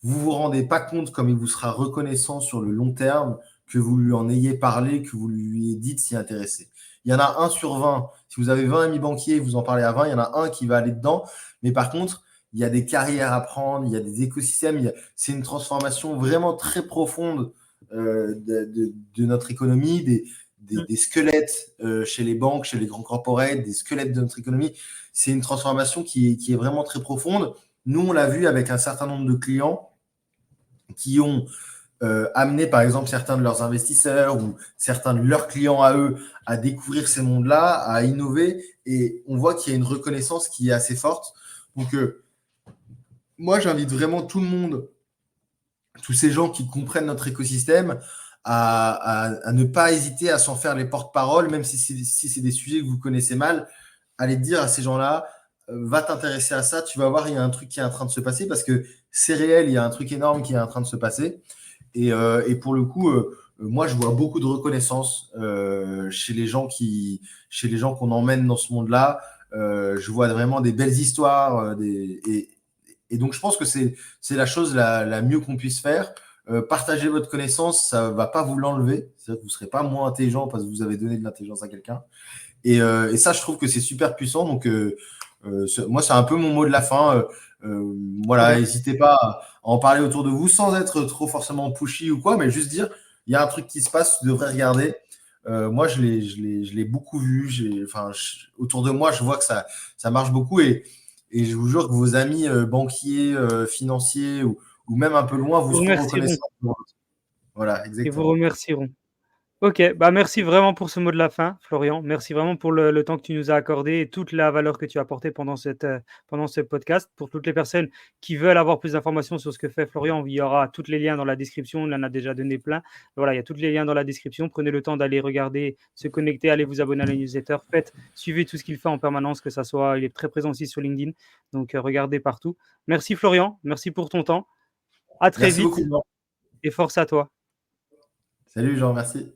vous vous rendez pas compte comme il vous sera reconnaissant sur le long terme que vous lui en ayez parlé, que vous lui ayez dit de s'y intéresser. Il y en a un sur 20. Si vous avez 20 amis banquiers et vous en parlez à 20, il y en a un qui va aller dedans. Mais par contre, il y a des carrières à prendre, il y a des écosystèmes. C'est une transformation vraiment très profonde de notre économie, des squelettes chez les banques, chez les grands corporates, des squelettes de notre économie. C'est une transformation qui est vraiment très profonde. Nous, on l'a vu avec un certain nombre de clients qui ont amené, par exemple, certains de leurs investisseurs ou certains de leurs clients à eux à découvrir ces mondes-là, à innover. Et on voit qu'il y a une reconnaissance qui est assez forte. Donc, moi, j'invite vraiment tout le monde, tous ces gens qui comprennent notre écosystème, à ne pas hésiter à s'en faire les porte-parole, même si c'est des sujets que vous connaissez mal. Allez dire à ces gens-là, va t'intéresser à ça, tu vas voir, il y a un truc qui est en train de se passer parce que c'est réel, il y a un truc énorme qui est en train de se passer. Et pour le coup, moi, je vois beaucoup de reconnaissance chez les gens qu'on emmène dans ce monde-là. Je vois vraiment des belles histoires. Et donc, je pense que c'est la chose la mieux qu'on puisse faire. Partager votre connaissance, ça va pas vous l'enlever. C'est-à-dire que vous ne serez pas moins intelligent parce que vous avez donné de l'intelligence à quelqu'un. Et ça, je trouve que c'est super puissant. Donc, moi, c'est un peu mon mot de la fin. Voilà, n'hésitez pas à en parler autour de vous sans être trop forcément pushy ou quoi, mais juste dire, il y a un truc qui se passe, tu devrais regarder. Moi, je l'ai beaucoup vu. Autour de moi, je vois que ça marche beaucoup. Et je vous jure que vos amis banquiers, financiers ou même un peu loin vous Vous seront remercieront reconnaissants. Voilà, et vous exactement. remercieront. OK, bah, merci vraiment pour ce mot de la fin, Florian. Merci vraiment pour le temps que tu nous as accordé et toute la valeur que tu as apportée pendant ce podcast. Pour toutes les personnes qui veulent avoir plus d'informations sur ce que fait Florian, il y aura tous les liens dans la description. On en a déjà donné plein. Voilà, il y a tous les liens dans la description. Prenez le temps d'aller regarder, se connecter, allez vous abonner à la newsletter. Suivez tout ce qu'il fait en permanence, que ça soit, il est très présent aussi sur LinkedIn. Donc, regardez partout. Merci Florian, merci pour ton temps. À très Merci vite beaucoup, Jean. et force à toi. Salut, Jean, merci.